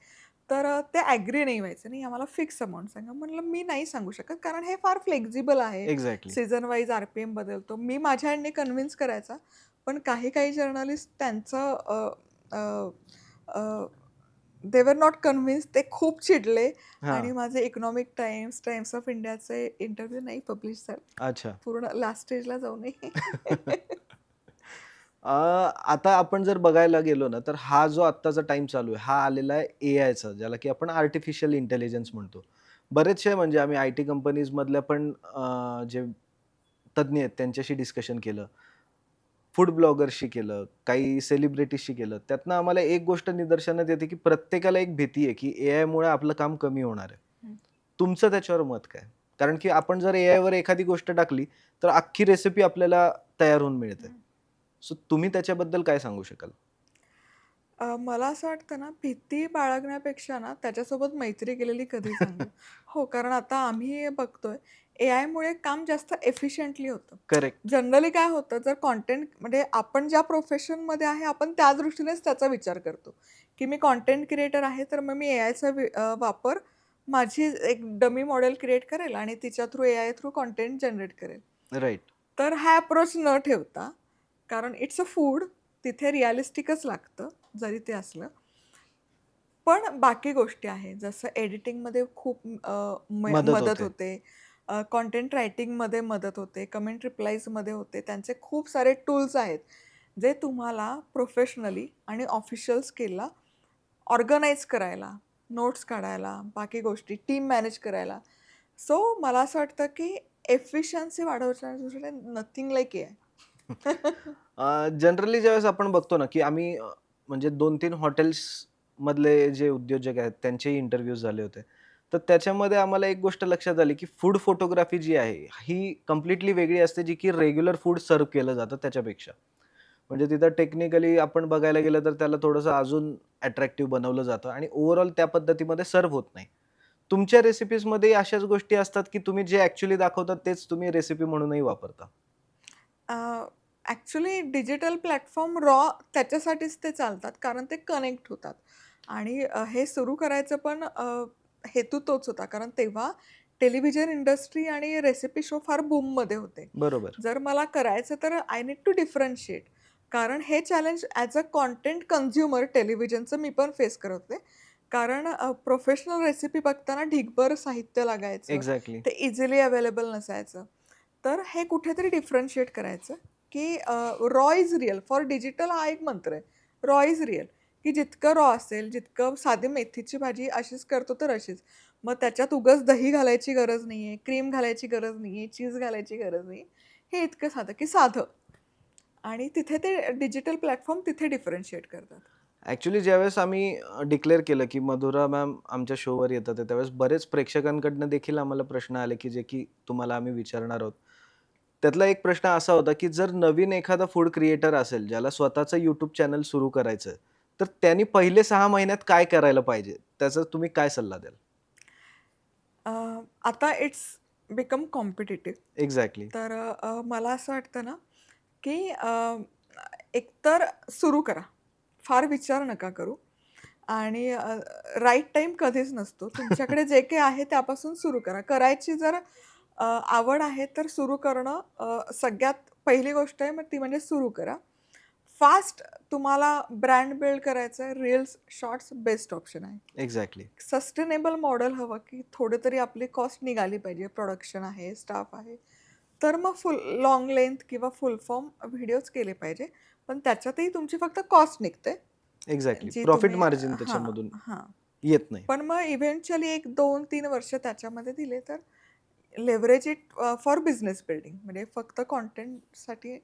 तर ते ॲग्री नाही व्हायचं. नाही आम्हाला फिक्स अमाउंट सांगा. म्हटलं मी नाही सांगू शकत कारण हे फार फ्लेक्सिबल आहे. एक्झॅक्टली. सीझन वाईज आर-पी-एम बदलतो. मी माझ्या ह्यांनी कन्व्हिन्स करायचा. पण काही जर्नलिस्ट त्यांचं दे वर नॉट कन्व्हिन्स. ते खूप चिडले हां. आणि माझे इकॉनॉमिक टाइम्स, टाइम्स ऑफ इंडियाचे इंटरव्ह्यू नाही पब्लिश झाले. अच्छा. पूर्ण लास्ट स्टेजला जाऊनही. आता आपण जर बघायला गेलो ना, तर हा जो आत्ताचा टाईम चालू आहे, हा आलेला आहे एआयचा, ज्याला की आपण आर्टिफिशियल इंटेलिजन्स म्हणतो. बरेचसे म्हणजे आम्ही आय-टी कंपनीजमधल्या पण जे तज्ञ आहेत त्यांच्याशी डिस्कशन केलं. फूड ब्लॉगर्सशी केलं, काही सेलिब्रिटीजशी केलं. त्यातनं आम्हाला एक गोष्ट निदर्शनात येते, की प्रत्येकाला एक भीती आहे, की एआयमुळे आपलं काम कमी होणार आहे. हं. तुमचं त्याच्यावर मत काय? कारण की आपण जर एआयवर एखादी गोष्ट टाकली, तर अख्खी रेसिपी आपल्याला तयार होऊन मिळते. हं. सो तुम्ही त्याच्याबद्दल काय सांगू शकाल? मला असं वाटतं ना, भीती बाळगण्यापेक्षा ना, त्याच्यासोबत मैत्री केलेली कधी चांगलं. हो, कारण आता आम्ही बघतोय, एआयमुळे काम जास्त एफिशियंटली होतं. करेक्ट. जनरली काय होतं, जर कंटेंट म्हणजे आपण ज्या प्रोफेशनमध्ये आहे, आपण त्या दृष्टीनेच त्याचा विचार करतो, की मी कंटेंट क्रिएटर आहे, तर मग मी एआयचा वापर माझी एक डमी मॉडेल क्रिएट करेल आणि तिच्या through AI through content generate करेल. राइट. तर हा अप्रोच न ठेवता, कारण इट्स अ फूड, तिथे रिअलिस्टिकच लागतं, जरी ते असलं. पण बाकी गोष्टी आहेत, जसं एडिटिंगमध्ये खूप मदत मदत होते. होते. कंटेंट रायटिंगमध्ये मदत होते, कमेंट रिप्लायजमध्ये होते. त्यांचे खूप सारे टूल्स आहेत, जे तुम्हाला प्रोफेशनली आणि ऑफिशियल स्किलला ऑर्गनाइज करायला, नोट्स काढायला, बाकी गोष्टी, टीम मॅनेज करायला. सो मला असं वाटतं, की एफिशियन्सी वाढवण्याच्या दृष्टीने नथिंग लाइक एआय. जनरली ज्यावेळेस आपण बघतो ना, की आम्ही म्हणजे 2-3 हॉटेल्समधले जे उद्योजक आहेत, त्यांचेही इंटरव्ह्यूज झाले होते. तर त्याच्यामध्ये आम्हाला एक गोष्ट लक्षात आली, की फूड फोटोग्राफी जी आहे, ही कंप्लीटली वेगळी असते, जी की रेग्युलर फूड सर्व्ह केलं जातं त्याच्यापेक्षा. म्हणजे तिथं टेक्निकली आपण बघायला गेलं तर त्याला थोडंसं अजून अट्रॅक्टिव्ह बनवलं जातं आणि ओव्हरऑल त्या पद्धतीमध्ये सर्व्ह होत नाही. तुमच्या रेसिपीजमध्ये अशाच गोष्टी असतात, की तुम्ही जे ॲक्चुअली दाखवतात तेच तुम्ही रेसिपी म्हणूनही वापरता? ॲक्चुअली डिजिटल प्लॅटफॉर्म रॉ त्याच्यासाठीच ते चालतात, कारण ते कनेक्ट होतात आणि हे सुरू करायचं पण हेतू तोच होता. कारण तेव्हा टेलिव्हिजन इंडस्ट्री आणि रेसिपी शो फार बूममध्ये होते. बरोबर. जर मला करायचं तर आय नीड टू डिफरन्शिएट. कारण हे challenge as a content consumer टेलिव्हिजनचं मी पण फेस करत होते. कारण प्रोफेशनल रेसिपी बघताना ढिगभर साहित्य लागायचं. एक्झॅक्टली. ते इझिली अवेलेबल नसायचं. तर हे कुठेतरी डिफरन्शिएट करायचं, की raw is real. For digital हा एक मंत्र आहे. रॉ इज रिअल, की जितकं रॉ असेल, जितकं साधी मेथीची भाजी अशीच करतो तर अशीच. मग त्याच्यात उगाच दही घालायची गरज नाहीये, क्रीम घालायची गरज नाहीये, चीज घालायची गरज नाही. हे इतकं साधं, की साधं आणि तिथे ते डिजिटल प्लॅटफॉर्म तिथे डिफरन्शिएट करतात. ॲक्चुअली ज्यावेळेस आम्ही डिक्लेअर केलं, की मधुरा मॅम आमच्या शोवर येतात आहे, त्यावेळेस बरेच प्रेक्षकांकडनं देखील आम्हाला प्रश्न आले, की जे की तुम्हाला आम्ही विचारणार आहोत. त्यातला एक प्रश्न असा होता, की जर नवीन एखादा फूड क्रिएटर असेल, ज्याला स्वतःचं YouTube चॅनल सुरू करायचं आहे, तर त्यांनी पहिले 6 महिन्यात काय करायला पाहिजे? त्याचा तुम्ही काय सल्ला द्याल? अ, आता इट्स बिकम कॉम्पिटिटिव्ह. एक्झॅक्टली. तर मला असं वाटतं ना, की एकतर सुरू करा. फार विचार नका करू आणि राईट टाईम कधीच नसतो. तुमच्याकडे जे काही आहे त्यापासून सुरू करा. करायची जर आवड आहे तर सुरू करणं सगळ्यात पहिली गोष्ट आहे, मग ती म्हणजे सुरू करा. फास्ट तुम्हाला ब्रँड बिल्ड करायचं आहे, रील्स, शॉर्ट्स बेस्ट ऑप्शन आहे. एक्झॅक्टली. सस्टेनेबल मॉडेल हवं, की थोडे तरी आपली कॉस्ट निघाली पाहिजे. प्रोडक्शन आहे, स्टाफ आहे. तर मग फुल लाँग लेंथ किंवा फुल फॉर्म व्हिडिओज केले पाहिजे. पण त्याच्यातही तुमची फक्त कॉस्ट निघते. एक्झॅक्टली. जी प्रॉफिट तुम्ही मार्जिन हां, त्याच्यामधून हां. येत नाही. पण मग इव्हेंच्युअली एक 2-3 वर्ष त्याच्यामध्ये दिले तर leverage it for business building म्हणजे फक्त कंटेंटसाठी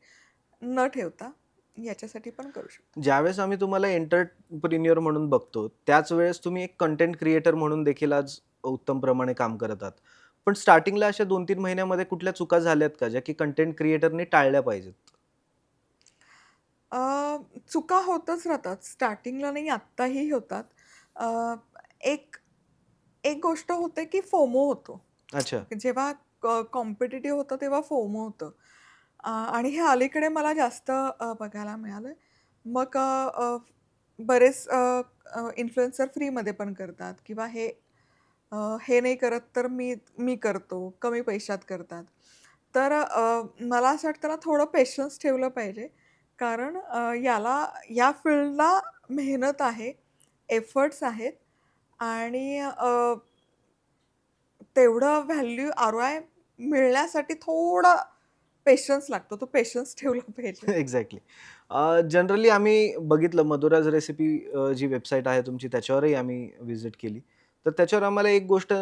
न ठेवता याच्यासाठी पण करू शकतो. ज्यावेळेस आम्ही तुम्हाला एंटरप्रेन्युअर म्हणून बघतो, त्याच वेळेस तुम्ही एक कंटेंट क्रिएटर म्हणून देखील आज उत्तम प्रमाणे काम करत आहात. पण स्टार्टिंगला अशा 2-3 महिन्यामध्ये कुठल्या चुका झाल्यात का, ज्या की कंटेंट क्रिएटरनी टाळल्या पाहिजेत? अ, चुका होतच राहतात. स्टार्टिंगला नाही, आत्ताही होतात. अ, एक एक गोष्ट होते, की फोमो होतो. अच्छा. जेव्हा कॉम्पिटिटिव्ह होतं, तेव्हा फोमो होतं. आणि हे अलीकडे मला जास्त बघायला मिळालंय. मग अ, अ, बरेच इन्फ्लुएन्सर फ्रीमध्ये पण करतात किंवा हे नाही करत तर मी मी करतो, कमी पैशात करतात. तर मला असं वाटतं ना थोडं पेशन्स ठेवलं पाहिजे. कारण या फील्डला मेहनत आहे, एफर्ट्स आहेत आणि तेवढं व्हॅल्यू आर-ओ-आय मिळण्यासाठी थोडा पेशन्स लागतो. तो पेशन्स ठेवला पाहिजे. एक्झॅक्टली. जनरली आम्ही बघितलं मधुराज रेसिपी जी वेबसाईट आहे तुमची त्याच्यावरही आम्ही व्हिजिट केली. तर त्याच्यावर आम्हाला एक गोष्ट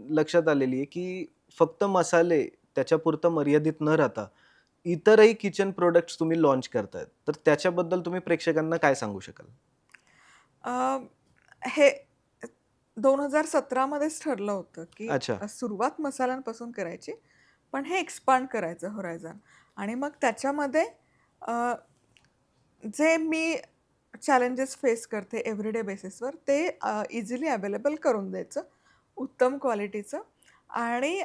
लक्षात आलेली आहे, की फक्त मसाले त्याच्यापुरतं मर्यादित न राहता इतरही किचन प्रॉडक्ट्स तुम्ही लाँच करतायत. तर त्याच्याबद्दल तुम्ही प्रेक्षकांना काय सांगू शकाल? अ, हे 2017 मध्येच ठरलं होतं, की अच्छा. सुरुवात मसाल्यांपासून करायची, पण हे एक्सपांड करायचं होरायझन आणि मग त्याच्यामध्ये अ, जे मी चॅलेंजेस फेस करते एव्हरीडे बेसिसवर ते इझिली अवेलेबल करून द्यायचं. उत्तम क्वालिटीचं आणि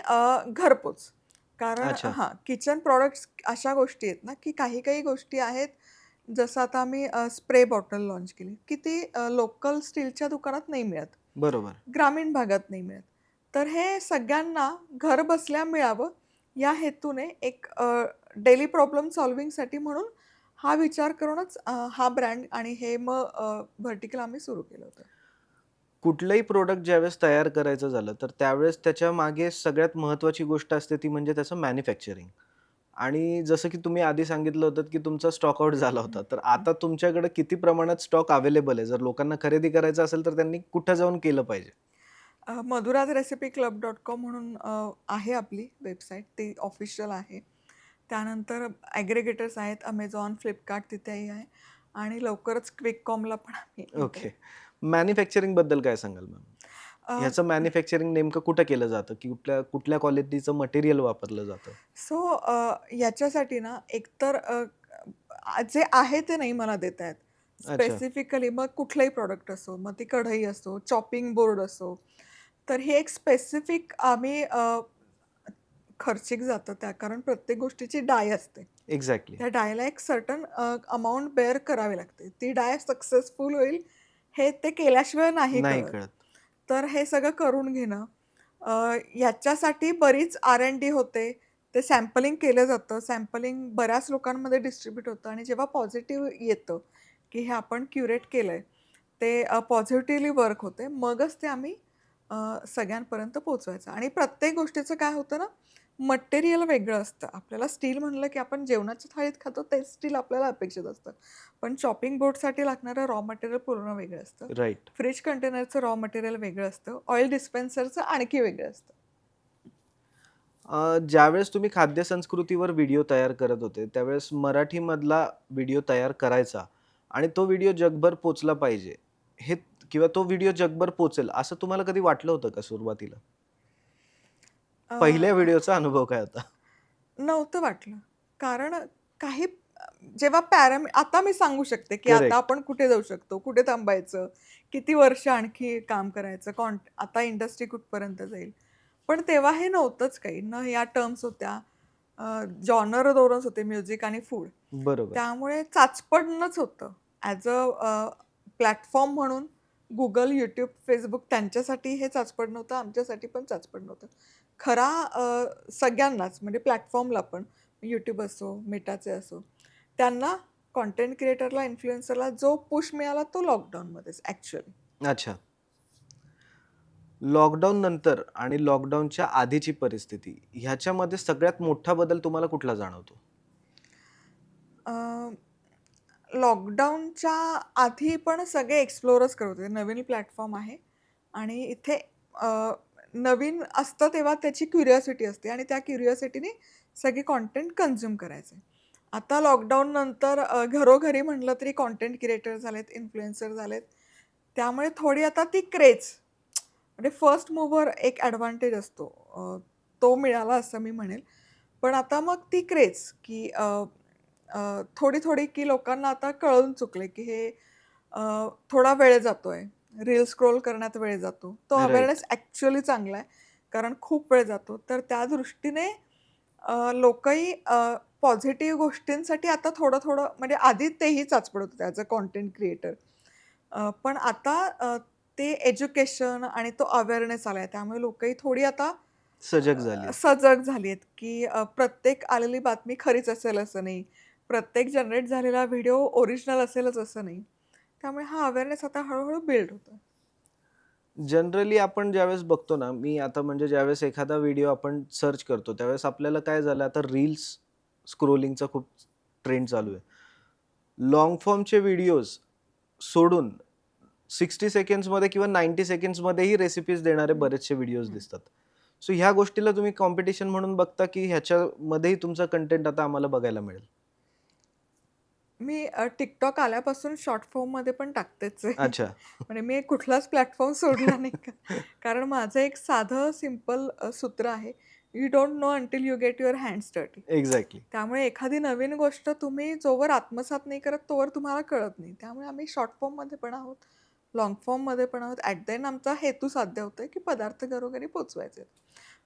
घरपोच. कारण अच्छा. हां, किचन प्रॉडक्ट्स अशा गोष्टी आहेत ना, की काही-काही गोष्टी आहेत, जसं आता आम्ही स्प्रे बॉटल लाँच केली, की ती लोकल स्टीलच्या दुकानात नाही मिळत. बरोबर. ग्रामीण भागात नाही मिळत. तर हे सगळ्यांना घरबसल्या मिळावं या हेतूने एक डेली प्रॉब्लेम सॉल्व्हिंगसाठी म्हणून हा विचार करूनच हा ब्रँड आणि हे मग व्हर्टिकल आम्ही सुरू केलं होतं. कुठलंही प्रॉडक्ट ज्यावेळेस तयार करायचं झालं, तर त्यावेळेस त्याच्यामागे सगळ्यात महत्त्वाची गोष्ट असते ती म्हणजे त्याचं मॅन्युफॅक्चरिंग. आणि जसं की तुम्ही आधी सांगितलं होतं, की तुमचा स्टॉक आउट झाला हं, होता. तर हं. आता तुमच्याकडे किती प्रमाणात स्टॉक अवेलेबल आहे? जर लोकांना खरेदी करायचं असेल, तर त्यांनी कुठे जाऊन केलं पाहिजे? Madhura's recipe club dot com म्हणून आहे आपली वेबसाईट, ती ऑफिशियल आहे. त्यानंतर ॲग्रिगेटर्स आहेत Amazon, Flipkart तिथेही आहे आणि लवकरच क्विक कॉमला पण आम्ही एंटर ओके. मॅन्युफॅक्चरिंगबद्दल काय सांगाल मॅम? ह्याचं मॅन्युफॅक्चरिंग नेमकं कुठं केलं जातं, की कुठल्या कुठल्या क्वालिटीचं मटेरियल वापरलं जातं? सो याच्यासाठी ना एकतर जे आहे ते नाही मला देत आहेत. अच्छा. स्पेसिफिकली मग कुठलंही प्रॉडक्ट असो, मग ती कढई असो, चॉपिंग बोर्ड असो, तर हे एक स्पेसिफिक आम्ही खर्चिक जातं त्या कारण प्रत्येक गोष्टीची डाय असते. एक्झॅक्टली. त्या डायला एक सर्टन अमाउंट बेअर करावी लागते. ती डाय सक्सेसफुल होईल हे ते केल्याशिवाय नाही नाही कळत. कळत. तर हे सगळं करून घेणं अ, याच्यासाठी बरीच R&D होते. ते सॅम्पलिंग केलं जातं. सॅम्पलिंग बऱ्याच लोकांमध्ये डिस्ट्रिब्यूट होतं आणि जेव्हा पॉझिटिव्ह येतं, की हे आपण क्युरेट केलंय, ते पॉझिटिव्हली वर्क होते. मगच ते आम्ही सगळ्यांपर्यंत पोहोचवायचं आणि प्रत्येक गोष्टीचं काय होतं ना, मटेरियल वेगळं असतं. आपल्याला स्टील म्हणलं, की आपण जेवणाच्या थाळीत खातो तेच स्टील आपल्याला अपेक्षित असतं. पण चॉपिंग बोर्डसाठी लागणारं रॉ मटेरियल पूर्ण वेगळं असतं. राइट. फ्रिज कंटेनरचं रॉ मटेरियल वेगळं असतं. ऑइल डिस्पेन्सरचं आणखी वेगळं असतं. ज्यावेळेस तुम्ही खाद्य संस्कृतीवर व्हिडिओ तयार करत होते, त्यावेळेस मराठीमधला व्हिडिओ तयार करायचा आणि तो व्हिडिओ जगभर पोहोचला पाहिजे, हे किंवा तो व्हिडिओ जगभर पोहोचेल असं तुम्हाला कधी वाटलं होतं का सुरुवातीला? अ, पहिल्या व्हिडिओचा अनुभव काय होता? नव्हतं वाटलं. कारण काही जेव्हा आता मी सांगू शकते, की आता करेक्ट. आपण कुठे जाऊ शकतो, कुठे थांबायचं, किती वर्ष आणखी काम करायचं, आता इंडस्ट्री कुठपर्यंत जाईल. पण तेव्हा हे नव्हतंच काही. न या टर्म्स होत्या. जॉनर 2च होते म्युझिक आणि फूड. बरोबर. त्यामुळे चाचपडणंच होतं. ॲज प्लॅटफॉर्म म्हणून Google, YouTube, Facebook त्यांच्यासाठी हे चाचपड नव्हतं, आमच्यासाठी पण चाचपड नव्हतं. खरा सगळ्यांनाच म्हणजे प्लॅटफॉर्मला पण YouTube असो, Metaचे असो, त्यांना कंटेंट क्रिएटरला, इन्फ्लुएन्सरला जो पुश मिळाला तो लॉकडाऊनमध्येच ॲक्चुअली. अच्छा. लॉकडाऊन नंतर आणि लॉकडाऊनच्या आधीची परिस्थिती ह्याच्यामध्ये सगळ्यात मोठा बदल तुम्हाला कुठला जाणवतो? लॉकडाऊनच्या आधी पण सगळे एक्सप्लोरच करत होते. नवीन प्लॅटफॉर्म आहे आणि इथे अ, नवीन असतं तेव्हा त्याची क्युरिओसिटी असते आणि त्या क्युरिओसिटीने सगळे कंटेंट कन्झ्युम करायचे. आता लॉकडाऊन नंतर घरोघरी म्हटलं तरी कंटेंट क्रिएटर झालेत, इन्फ्लुएन्सर झालेत. त्यामुळे थोडी आता ती क्रेझ म्हणजे फर्स्ट मूव्हर एक ॲडव्हांटेज असतो. तो मिळाला असं मी म्हणेल. पण आता मग ती क्रेझ की थोडी-थोडी की लोकांना आता कळून चुकले की हे थोडा वेळ जातोय. रील स्क्रोल करण्यात वेळ जातो. तो राइट. अवेअरनेस ॲक्चुअली चांगला आहे. कारण खूप वेळ जातो. तर त्या दृष्टीने लोकही पॉझिटिव्ह गोष्टींसाठी आता थोडं-थोडं म्हणजे आधी तेही चाचपडत होते ॲज अ कंटेंट क्रिएटर. पण आता ते एज्युकेशन आणि तो अवेअरनेस आलाय. त्यामुळे लोकही थोडी आता सजग झालीत. सजग झाली आहेत, की प्रत्येक आलेली बातमी खरीच असेल असं नाही. प्रत्येक जनरेट झालेला व्हिडिओ ओरिजिनल असेलच असं नाही. त्यामुळे हा अवेअरनेस आता हळू बिल्ड होतोय. जनरली आपण ज्यावेळेस बघतो ना, मी आता म्हणजे ज्यावेळेस एखादा व्हिडिओ आपण सर्च करतो, त्यावेळेस आपल्याला काय झालं आता रील्स स्क्रोलिंगचा खूप ट्रेंड चालू आहे. लाँग फॉर्मचे व्हिडिओज सोडून 60 सेकंड्समध्ये किंवा 90 सेकंड्समध्येही रेसिपीज देणारे हं, बरेचसे व्हिडिओज हं. दिसतात. सो ह्या गोष्टीला तुम्ही कॉम्पिटिशन म्हणून बघता, की ह्याच्यामध्येही तुमचा कंटेंट आता आम्हाला बघायला मिळेल? मी TikTok आल्यापासून शॉर्ट फॉर्ममध्ये पण टाकतेच आहे. अच्छा. म्हणजे मी कुठलाच प्लॅटफॉर्म सोडला नाही का. कारण माझं एक साधं सिंपल सूत्र आहे. You don't know until you get your hands dirty. Exactly. त्यामुळे एखादी नवीन गोष्ट तुम्ही जोवर आत्मसात नाही करत, तोवर तुम्हाला कळत नाही. त्यामुळे आम्ही शॉर्ट फॉर्ममध्ये पण आहोत, लाँग फॉर्ममध्ये पण आहोत. ॲट द एंड आमचा हेतू साध्य होतोय, की पदार्थ घरोघरी पोहोचवायचे.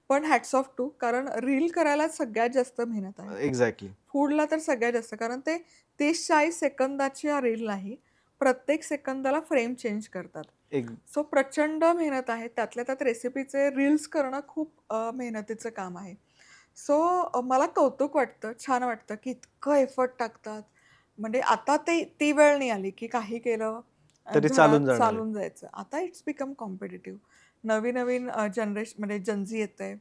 पण हॅट्स ऑफ टू कारण रील करायला सगळ्यात जास्त मेहनत आहे. एक्झॅक्टली. फूडला तर सगळ्यात जास्त कारण ते 30-40 सेकंदाची रील नाही. प्रत्येक सेकंदाला फ्रेम चेंज करतात. एक सो प्रचंड मेहनत आहे. त्यातल्या त्यात रेसिपीचे रील्स करणं खूप मेहनतीचं काम आहे. सो मला कौतुक वाटतं, छान वाटतं, की इतकं एफर्ट टाकतात. म्हणजे आता ती वेळ नाही आली, की काही केलं तरी चालून घरात जाणार आहे. चालून जायचं. आता इट्स बिकम कॉम्पिटिटिव्ह. नवीन-नवीन जनरेशन म्हणजे जनझी येतंय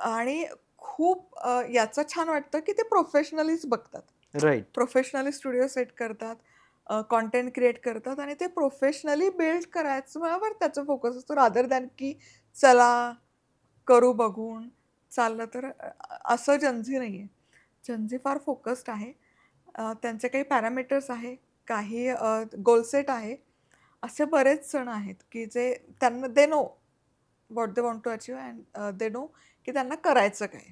आणि खूप याचं छान वाटतं, की ते प्रोफेशनलीच बघतात. राइट. प्रोफेशनली स्टुडिओ सेट करतात, कंटेंट क्रिएट करतात आणि ते प्रोफेशनली बिल्ड करायचं त्याचा फोकस असतो रादर दॅन की चला करू बघून, चाललं तर असं जनझी नाहीये. जनझी फार फोकस्ड आहे. त्यांचे काही पॅरामीटर्स आहे, काही गोल सेट आहे. असे बरेच जण आहेत, की जे त्यांना they know what they want to achieve and they know की त्यांना करायचं काय.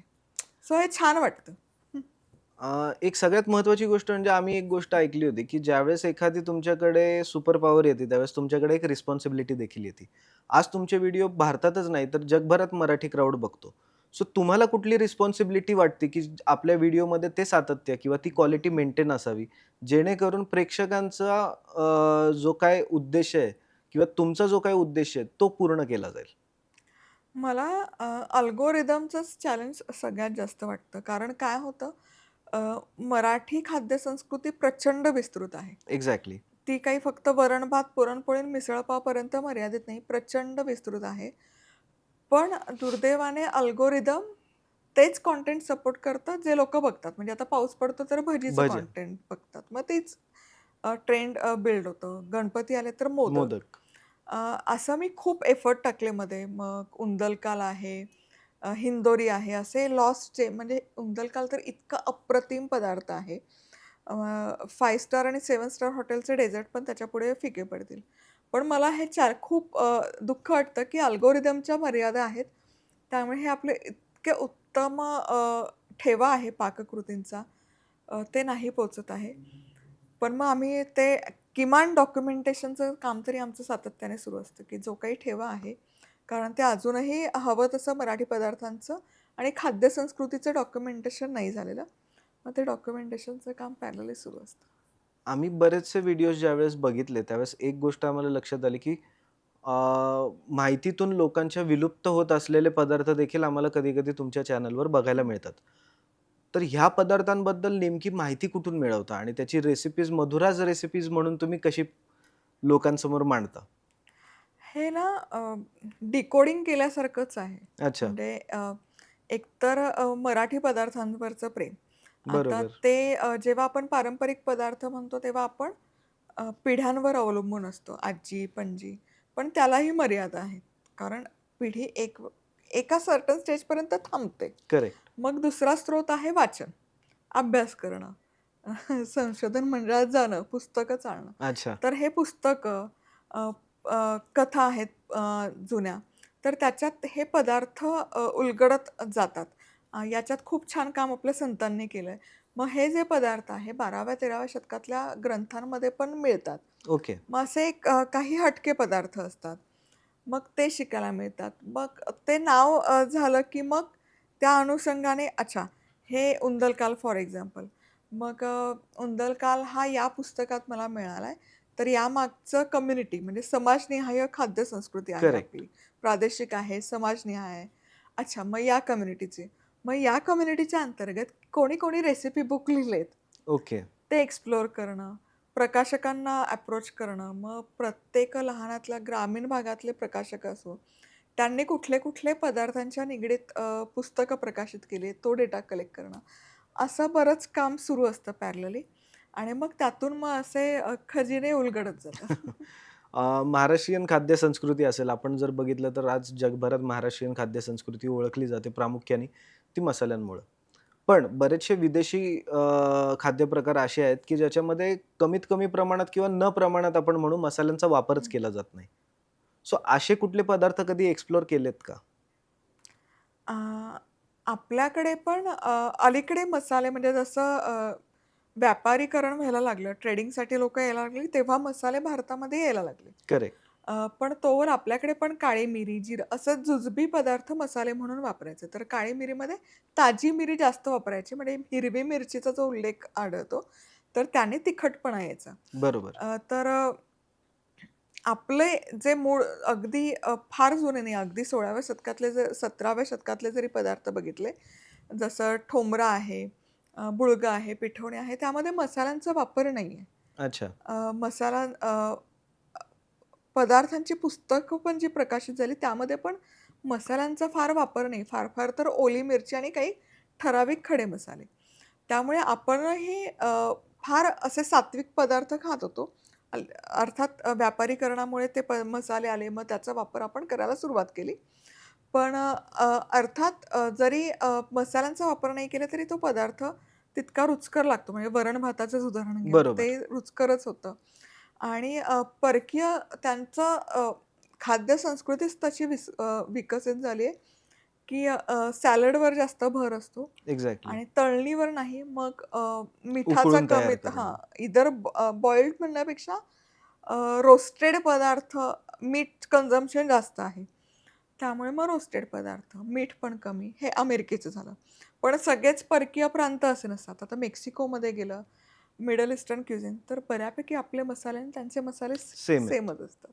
सो हे छान वाटतं. हं. एक सगळ्यात महत्त्वाची गोष्ट म्हणजे आम्ही एक गोष्ट ऐकली होती, की ज्यावेळेस एखादी तुमच्याकडे सुपर पॉवर येते, त्यावेळेस तुमच्याकडे एक रिस्पॉन्सिबिलिटी देखील येते. आज तुमचे व्हिडिओ भारतातच नाही तर जगभरात मराठी क्राउड बघतो. सो तुम्हाला कुठली रिस्पॉन्सिबिलिटी वाटते, की आपल्या व्हिडिओमध्ये ते सातत्य किंवा ती क्वालिटी मेंटेन असावी, जेणेकरून प्रेक्षकांचा जो काही उद्देश आहे किंवा तुमचा जो काही उद्देश आहे, तो पूर्ण केला जाईल? मला अल्गोरिदमचंच चॅलेंज सगळ्यात जास्त वाटतं. कारण काय होतं, अ, मराठी खाद्यसंस्कृती प्रचंड विस्तृत आहे. एक्झॅक्टली. ती काही फक्त वरण-भात, पुरणपोळी आणि मिसळपावपर्यंत मर्यादित नाही, प्रचंड विस्तृत आहे. पण दुर्दैवाने अल्गोरिदम तेच कंटेंट सपोर्ट करतं, जे लोकं बघतात. म्हणजे आता पाऊस पडतो तर भजीचं भजन, कंटेंट बघतात. मग तेच ट्रेंड बिल्ड होतं. गणपती आले तर मोदक. मोदक. अ, असं मी खूप एफर्ट टाकले मध्ये. मग उंदलकाल आहे, हिंदोरी आहे, असे लॉस्टचे म्हणजे उंदलकाल तर इतका अप्रतिम पदार्थ आहे. 5 स्टार आणि 7 स्टार हॉटेलचे डेझर्ट पण त्याच्यापुढे फिके पडतील. पण मला हे खूप दुःख वाटतं, की अल्गोरिदमच्या मर्यादा आहेत. त्यामुळे हे आपले इतके उत्तम ठेवा आहे पाककृतींचा, ते नाही पोहचत आहे. पण मग आम्ही ते किमान डॉक्युमेंटेशनचं काम तरी आमचं सातत्याने सुरू असतं, की जो काही ठेवा आहे, कारण ते अजूनही हवं तसं मराठी पदार्थांचं आणि खाद्यसंस्कृतीचं डॉक्युमेंटेशन नाही झालेलं. मग ते डॉक्युमेंटेशनचं काम पॅरलली सुरू असतं. आम्ही बरेचसे व्हिडिओज ज्यावेळेस बघितले, त्यावेळेस एक गोष्ट आम्हाला लक्षात आली, की अ, माहितीतून लोकांच्या विलुप्त होत असलेले पदार्थ देखील आम्हाला कधी-कधी तुमच्या चॅनलवर बघायला मिळतात. तर ह्या पदार्थांबद्दल नेमकी माहिती कुठून मिळवता आणि त्याची रेसिपीज मधुराज रेसिपीज म्हणून तुम्ही कशी लोकांसमोर मांडता? हे ना डिकोडिंग केल्यासारखंच आहे. अच्छा. म्हणजे एकतर मराठी पदार्थांवरचं प्रेम. आता बरोबर. ते जेव्हा आपण पारंपरिक पदार्थ म्हणतो, तेव्हा आपण पिढ्यांवर अवलंबून असतो, आजी-पणजी. पण त्यालाही मर्यादा आहेत. कारण पिढी एका सर्टन स्टेजपर्यंत थांबते. करेक्ट. मग दुसरा स्रोत आहे वाचन, अभ्यास करणं, संशोधन मंडळात जाणं, पुस्तकं चाळणं. अच्छा. तर हे पुस्तकं, अ, कथा आहेत जुन्या, तर त्याच्यात हे पदार्थ उलगडत जातात. याच्यात खूप छान काम आपल्या संतांनी केलंय. मग हे जे पदार्थ आहे 12व्या-13व्या शतकातल्या ग्रंथांमध्ये पण मिळतात. ओके. मग असे एक काही हटके पदार्थ असतात. मग ते शिकायला मिळतात. मग ते नाव झालं की मग त्या अनुषंगाने अच्छा, हे उंदलकाल फॉर एक्झाम्पल. मग उंदलकाल हा या पुस्तकात मला मिळालाय. तर यामागचं कम्युनिटी म्हणजे समाजनिहाय खाद्यसंस्कृती आहे करेक्ट. आपली. प्रादेशिक आहे, समाजनिहाय आहे. अच्छा, मग या कम्युनिटीची. मग या कम्युनिटीच्या अंतर्गत कोणी-कोणी रेसिपी बुक लिहिलेत, ओके. ते एक्सप्लोअर करणं, प्रकाशकांना अप्रोच करणं. मग प्रत्येक लहानातल्या ग्रामीण भागातले प्रकाशक असो, त्यांनी कुठले-कुठले पदार्थांच्या निगडीत पुस्तकं प्रकाशित केली, तो डेटा कलेक्ट करणं. असं बरंच काम सुरू असतं पॅरलली आणि मग त्यातून मग असे खजिने उलगडत जातात. महाराष्ट्रीयन खाद्यसंस्कृती असेल, आपण जर बघितलं तर आज जगभरात महाराष्ट्रीयन खाद्यसंस्कृती ओळखली जाते प्रामुख्याने ती मसाल्यांमुळं. पण बरेचसे विदेशी खाद्यप्रकार असे आहेत, की ज्याच्यामध्ये कमीत कमी प्रमाणात किंवा न प्रमाणात आपण म्हणू मसाल्यांचा वापरच हं. केला जात नाही. सो असे कुठले पदार्थ कधी एक्सप्लोर केलेत का? अ, आपल्याकडे पण अलीकडे मसाले म्हणजे जसं व्यापारीकरण व्हायला लागलं, ट्रेडिंगसाठी लोकं यायला लागली, तेव्हा मसाले भारतामध्ये यायला लागले. करेक्ट. पण तोवर आपल्याकडे पण काळी मिरी, जिरं असं जुजबी पदार्थ मसाले म्हणून वापरायचे. तर काळी मिरीमध्ये ताजी मिरी जास्त वापरायची म्हणजे हिरवी मिरचीचा जो उल्लेख आढळतो, तर त्याने तिखटपणा यायचा. बरोबर. तर आपले जे मूळ अगदी फार जुने नाही, अगदी 16व्या शतकातले 17व्या शतकातले जरी पदार्थ बघितले, जसं ठोंबरा आहे, बुळगा आहे, पिठोणे आहे, त्यामध्ये मसाल्यांचा वापर नाहीये. अच्छा. मसाला पदार्थांची पुस्तकं पण जी प्रकाशित झाली, त्यामध्ये पण मसाल्यांचा फार वापर नाही. फार-फार तर ओली मिरची आणि काही ठराविक खडे मसाले. त्यामुळे आपणही फार असे सात्विक पदार्थ खात होतो. अर्थात व्यापारीकरणामुळे ते मसाले आले, मग त्याचा वापर आपण करायला सुरुवात केली. पण अर्थात जरी मसाल्यांचा वापर नाही केला, तरी तो पदार्थ तितका रुचकर लागतो. म्हणजे वरण-भाताचंच उदाहरण घ्या, ते बरोबर. रुचकरच होतं. आणि परकीय त्यांचं खाद्य संस्कृतीच तशी विकसित झाली आहे, की सॅलडवर जास्त भर असतो एक्झॅक्टली. आणि तळणीवर नाही. मग मिठाचा उकळून तयार कमीत करणं. इधर बॉइल्ड म्हणण्यापेक्षा रोस्टेड पदार्थ, मीठ कन्झम्पशन जास्त आहे. त्यामुळे मग रोस्टेड पदार्थ, मीठ पण कमी. हे अमेरिकेचं झालं. पण सगळेच परकीय प्रांत असे नसतात. आता मेक्सिकोमध्ये गेलं, मिडल ईस्टर्न क्युझिन, तर बऱ्यापैकी आपले मसाले आणि त्यांचे मसाले सेम आहेत. सेमच असतात.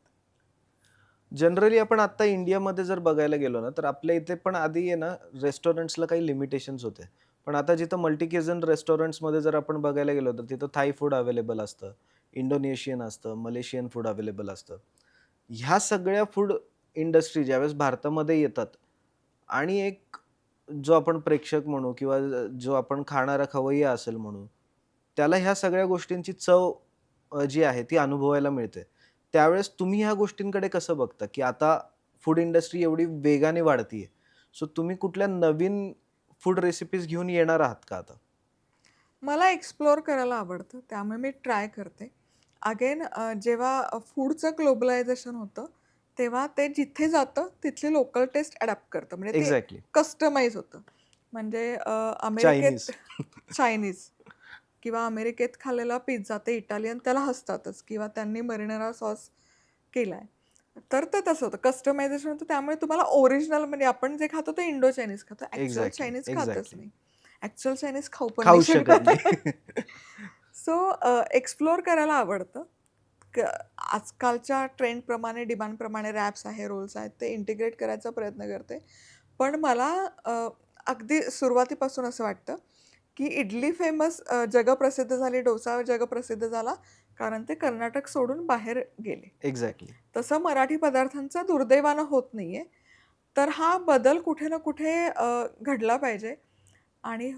जनरली आपण आता इंडियामध्ये जर बघायला गेलो ना, तर आपल्या इथे पण आधी आहे ना, रेस्टॉरंट्सला काही लिमिटेशन्स होते. पण आता जिथं मल्टी क्युझिन रेस्टॉरंट्समध्ये जर आपण बघायला गेलो, तर तिथं थाई फूड अवेलेबल असतं, इंडोनेशियन असतं, मलेशियन फूड अवेलेबल असतं. ह्या सगळ्या फूड इंडस्ट्री ज्यावेळेस भारतामध्ये येतात आणि एक जो आपण प्रेक्षक म्हणू किंवा जो आपण खाणारा खवय्या असेल म्हणू, त्याला ह्या सगळ्या गोष्टींची चव जी आहे ती अनुभवायला मिळते. त्यावेळेस तुम्ही ह्या गोष्टींकडे कसं बघता, की आता फूड इंडस्ट्री एवढी वेगाने वाढतीये. सो तुम्ही कुठल्या नवीन फूड रेसिपीज घेऊन येणार आहात का आता? मला एक्सप्लोअर करायला आवडतं, त्यामुळे मी ट्राय करते. अगेन जेव्हा फूडचं ग्लोबलायझेशन होतं, तेव्हा ते जिथे जातं तिथली लोकल टेस्ट अडॅप्ट करतं. म्हणजे ते एक्झॅक्टली. कस्टमाइज होतं. म्हणजे चायनीज. अमेरिकेत चायनीज किंवा अमेरिकेत खाल्लेला पिझ्झा ते इटालियन त्याला हसतातच किंवा त्यांनी मरिनेरा सॉस केलाय. तर ते तसं होतं. कस्टमायझेशन होतं. त्यामुळे तुम्हाला ओरिजिनल म्हणजे आपण जे खातो ते इंडो चायनीज खातो. ॲक्चुअल एक्झॅक्टली, चायनीज खातच एक्झॅक्टली. नाही. ॲक्चुअल चायनीज खाऊ पण नाही खाऊच शकत शकत. नाही. सो एक्सप्लोअर करायला आवडतं. क आजकालच्या ट्रेंडप्रमाणे, डिमांडप्रमाणे रॅप्स आहे, रोल्स आहेत, ते इंटिग्रेट करायचा प्रयत्न करते. पण मला अगदी सुरुवातीपासून असं वाटतं, की इडली फेमस जगप्रसिद्ध झाली, डोसा जगप्रसिद्ध झाला, कारण ते कर्नाटक सोडून बाहेर गेले. एक्झॅक्टली. तसं मराठी पदार्थांचं दुर्दैवानं होत नाहीये. तर हा बदल कुठे ना कुठे घडला पाहिजे आणि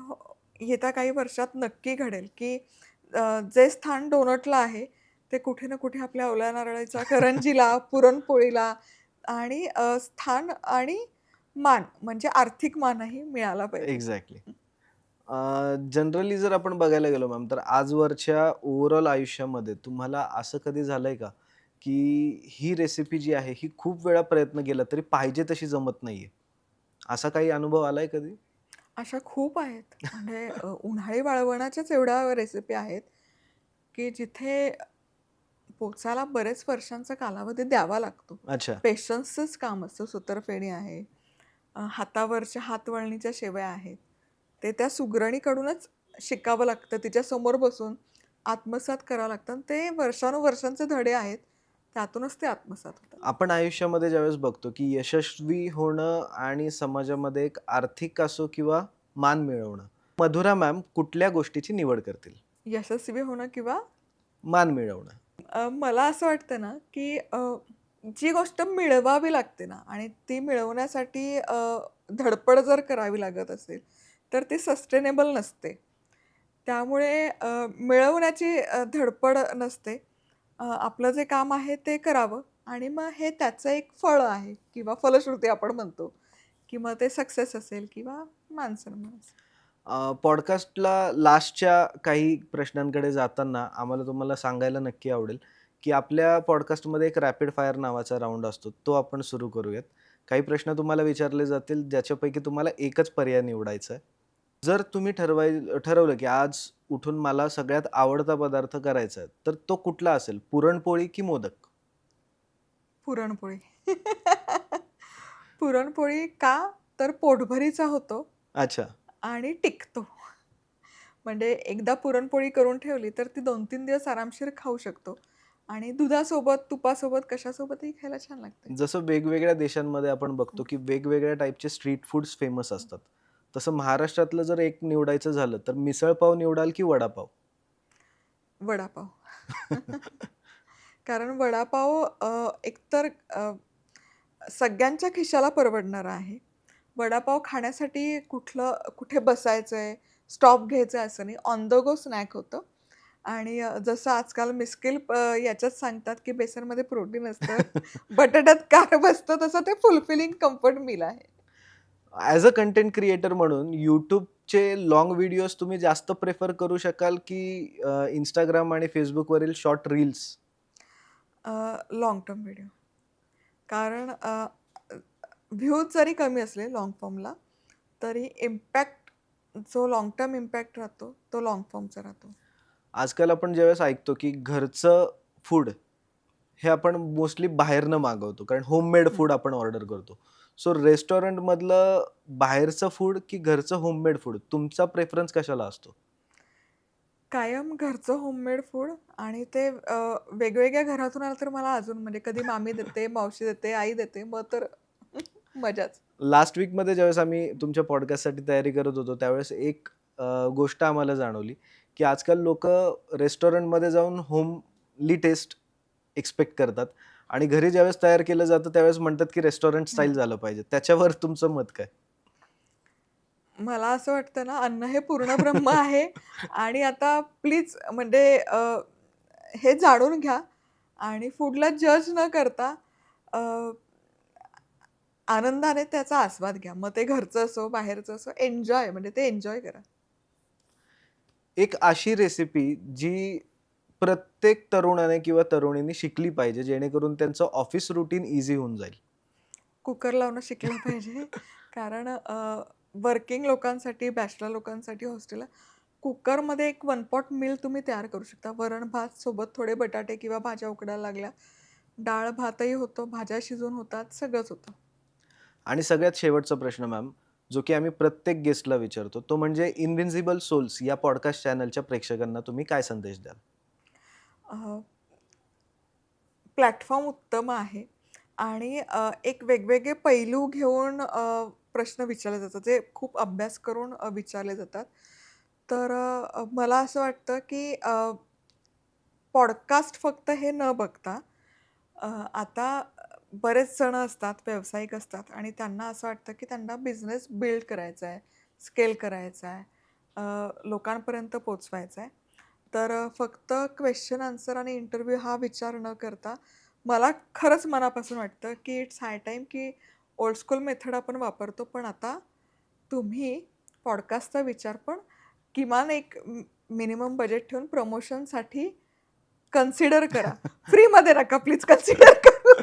येत्या काही वर्षात नक्की घडेल, की जे स्थान डोनटला आहे, ते कुठे ना कुठे आपल्या ओल्या नारळाच्या करंजीला, पुरणपोळीला आणि स्थान आणि मान म्हणजे आर्थिक मानही मिळाला पाहिजे. एक्झॅक्टली. जनरली जर आपण बघायला गेलो मॅम, तर आजवरच्या ओव्हरऑल आयुष्यामध्ये तुम्हाला असं कधी झालंय का, की ही रेसिपी जी आहे, ही खूप वेळा प्रयत्न केला तरी पाहिजे तशी जमत नाहीये? असा काही अनुभव आलाय कधी? अशा खूप आहेत. म्हणजे उन्हाळी वाळवणाच्याच एवढ्या रेसिपी आहेत, की जिथे पोचायला बरेच वर्षांचा कालावधी द्यावा लागतो. अच्छा. पेशन्सचंच काम असतं. सुतरफेणी आहे, हातावरच्या हातवळणीच्या शेवया आहेत. ते त्या सुगरणीकडूनच शिकावं लागतं. तिच्यासमोर बसून आत्मसात करावं लागतं आणि ते वर्षानुवर्षांचे धडे आहेत. त्यातूनच ते आत्मसात होतात. आपण आयुष्यामध्ये ज्यावेळेस बघतो, की यशस्वी होणं आणि समाजामध्ये एक आर्थिक असो किंवा मान मिळवणं. मधुरा मॅम कुठल्या गोष्टीची निवड करतील? यशस्वी होणं किंवा मान मिळवणं. मला असं वाटतं ना, की जी गोष्ट मिळवावी लागते ना आणि ती मिळवण्यासाठी धडपड जर करावी लागत असेल, तर ती सस्टेनेबल नसते. त्यामुळे मिळवण्याची धडपड नसते. आपलं जे काम आहे ते करावं आणि मग हे त्याचं एक फळ आहे किंवा फलश्रुती आपण म्हणतो, की मग ते सक्सेस असेल किंवा मान-सन्मान असेल. पॉडकास्टला लास्टच्या काही प्रश्नांकडे जाताना आम्हाला तुम्हाला सांगायला नक्की आवडेल, की आपल्या पॉडकास्टमध्ये एक रॅपिड फायर नावाचा राउंड असतो. तो आपण सुरू करूयात. काही प्रश्न तुम्हाला विचारले जातील, ज्याच्यापैकी तुम्हाला एकच पर्याय निवडायचा आहे. जर तुम्ही ठरवलं, की आज उठून मला सगळ्यात आवडता पदार्थ करायचा आहे, तर तो कुठला असेल? पुरणपोळी की मोदक? पुरणपोळी. पुरणपोळी का? तर पोटभरीचा होतो अच्छा. आणि टिकतो. म्हणजे एकदा पुरणपोळी करून ठेवली, तर ती 2-3 दिवस आरामशीर खाऊ शकतो आणि दुधासोबत, तुपासोबत कशासोबतही खायला छान लागते. जसं वेगवेगळ्या देशांमध्ये आपण बघतो, की वेगवेगळ्या टाइपचे स्ट्रीट फूड्स फेमस असतात. तसं महाराष्ट्रातलं जर एक निवडायचं झालं, तर मिसळ-पाव निवडाल की वडापाव? वडापाव. कारण वडापाव एकतर सगळ्यांच्या खिशाला परवडणारा आहे. वडापाव खाण्यासाठी कुठे बसायचंय, स्टॉप घ्यायचा आहे असं नाही. ऑन द गो स्नॅक होतं आणि जसं आजकाल मिस्किल याच्यात सांगतात, की बेसनमध्ये प्रोटीन असतं, बटाट्यात कार्ब असतं, तसं ते फुलफिलिंग कम्फर्ट मील आहे. ॲज अ कंटेंट क्रिएटर म्हणून YouTubeचे लाँग व्हिडिओज तुम्ही जास्त प्रिफर करू शकाल, की Instagram आणि Facebookवरील short reels? Long term video. कारण व्ह्यूज जरी कमी असले लाँग फॉर्मला, तरी इम्पॅक्ट जो लाँग टर्म इम्पॅक्ट राहतो, तो लाँग फॉर्मचा राहतो. आजकाल आपण ज्यावेळेस ऐकतो की घरचं फूड हे आपण मोस्टली बाहेरनं मागवतो, कारण होममेड हं. फूड आपण ऑर्डर करतो. सो रेस्टॉरंटमधलं बाहेरचं फूड की घरचं होममेड फूड तुमचा प्रेफरन्स कशाला असतो? कायम घरचं होममेड फूड आणि ते वेगवेगळ्या घरातून आलं तर मला अजून म्हणजे कधी मामी देते, मावशी देते, आई देते, मग तर मजाच. लास्ट वीकमध्ये ज्यावेळेस आम्ही तुमच्या पॉडकास्टसाठी तयारी करत होतो, त्यावेळेस एक गोष्ट आम्हाला जाणवली, की आजकाल लोकं रेस्टॉरंटमध्ये जाऊन होमली टेस्ट एक्सपेक्ट करतात आणि घरी ज्यावेळेस तयार केलं जातं, त्यावेळेस म्हणतात की रेस्टॉरंट हं. स्टाईल झालं पाहिजे. त्याच्यावर तुमचं मत काय? मला असं वाटतं ना, अन्न हे पूर्ण ब्रह्म आहे आणि आता प्लीज म्हणजे हे जाणून घ्या आणि फूडला जज न करता अ, आनंदाने त्याचा आस्वाद घ्या. मग ते घरचं असो, बाहेरचं असो, एन्जॉय म्हणजे ते एन्जॉय करा. एक अशी रेसिपी जी प्रत्येक तरुणाने किंवा तरुणीने शिकली पाहिजे, जेणेकरून त्यांचं ऑफिस रुटीन ईझी होऊन जाईल. कुकर लावणं शिकलं पाहिजे. कारण वर्किंग लोकांसाठी, बॅचलर लोकांसाठी हॉस्टेलला कुकरमध्ये एक वन पॉट मील तुम्ही तयार करू शकता. वरण-भात सोबत थोडे बटाटे किंवा भाज्या उकडायला लागल्या, डाळ-भातही होतो, भाज्या शिजून होतात, सगळंच होतं. आणि सगळ्यात शेवटचा प्रश्न मॅम, जो की आम्ही प्रत्येक गेस्टला विचारतो, तो म्हणजे इन्व्हिन्सिबल सोल्स या पॉडकास्ट चॅनलच्या प्रेक्षकांना तुम्ही काय संदेश द्याल? प्लॅटफॉर्म उत्तम आहे आणि एक वेगवेगळे पैलू घेऊन प्रश्न विचारले जातात, जे खूप अभ्यास करून विचारले जातात. तर मला असं वाटतं की पॉडकास्ट फक्त हे न बघता आता बरेच जण असतात, व्यावसायिक असतात आणि त्यांना असं वाटतं की त्यांना बिझनेस बिल्ड करायचा आहे, स्केल करायचा आहे, लोकांपर्यंत पोहोचवायचा आहे. तर फक्त क्वेश्चन आन्सर आणि इंटरव्ह्यू हा विचार न करता मला खरंच मनापासून वाटतं की इट्स हाय टाईम की ओल्ड स्कूल मेथड आपण वापरतो, पण आता तुम्ही पॉडकास्टचा विचार पण किमान एक मिनिमम बजेट ठेवून प्रमोशनसाठी कन्सिडर करा. फ्रीमध्ये नका प्लीज कन्सिडर करू.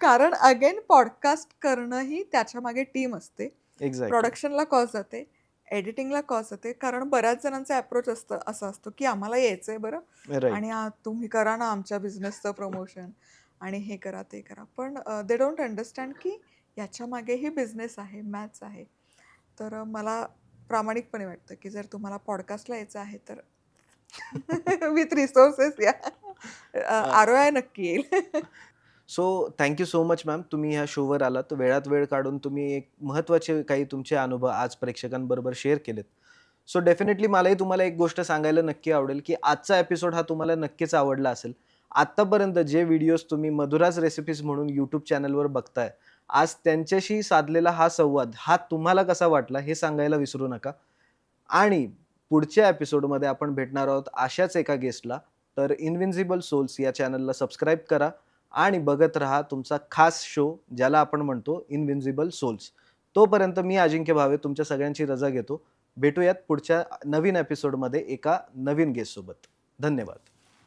कारण अगेन पॉडकास्ट करणंही त्याच्यामागे टीम असते. एक्झॅक्टली. प्रोडक्शनला कॉस्ट जाते, एडिटिंगला कॉस्ट जाते. कारण बऱ्याच जणांचा अप्रोच असा असतो, की आम्हाला यायचंय बरं आणि राइट. तुम्ही करा ना आमच्या बिझनेसचं प्रमोशन आणि हे करा, ते करा. पण दे डोंट अंडरस्टँड की याच्यामागेही बिझनेस आहे, मॅथ्स आहे. तर मला प्रामाणिकपणे वाटतं, की जर तुम्हाला पॉडकास्टला यायचं आहे तर विथ रिसोर्सेस या. आर-ओ-आय नक्की येईल. So thank you so much ma'am. तुम्ही ह्या शोवर आलात. वेळात वेळ काढून तुम्ही एक महत्त्वाचे काही तुमचे अनुभव आज प्रेक्षकांबरोबर शेअर केलेत. सो डेफिनेटली मलाही तुम्हाला एक गोष्ट सांगायला नक्की आवडेल, की आजचा एपिसोड हा तुम्हाला नक्कीच आवडला असेल. आत्तापर्यंत जे व्हिडिओज तुम्ही मधुराज रेसिपीज म्हणून यूट्यूब चॅनलवर बघताय, आज त्यांच्याशी साधलेला हा संवाद हा तुम्हाला कसा वाटला हे सांगायला विसरू नका. आणि पुढच्या एपिसोडमध्ये आपण भेटणार आहोत अशाच एका गेस्टला. तर इन्व्हिन्सिबल सोल्स या चॅनलला सबस्क्राईब करा आणि बघत राहा तुमचा खास शो ज्याला आपण म्हणतो इन्व्हिन्सिबल सोल्स. तोपर्यंत मी अजिंक्य भावे तुमच्या सगळ्यांची रजा घेतो. भेटूयात पुढच्या नवीन एपिसोडमध्ये एका नवीन गेस्टसोबत. धन्यवाद.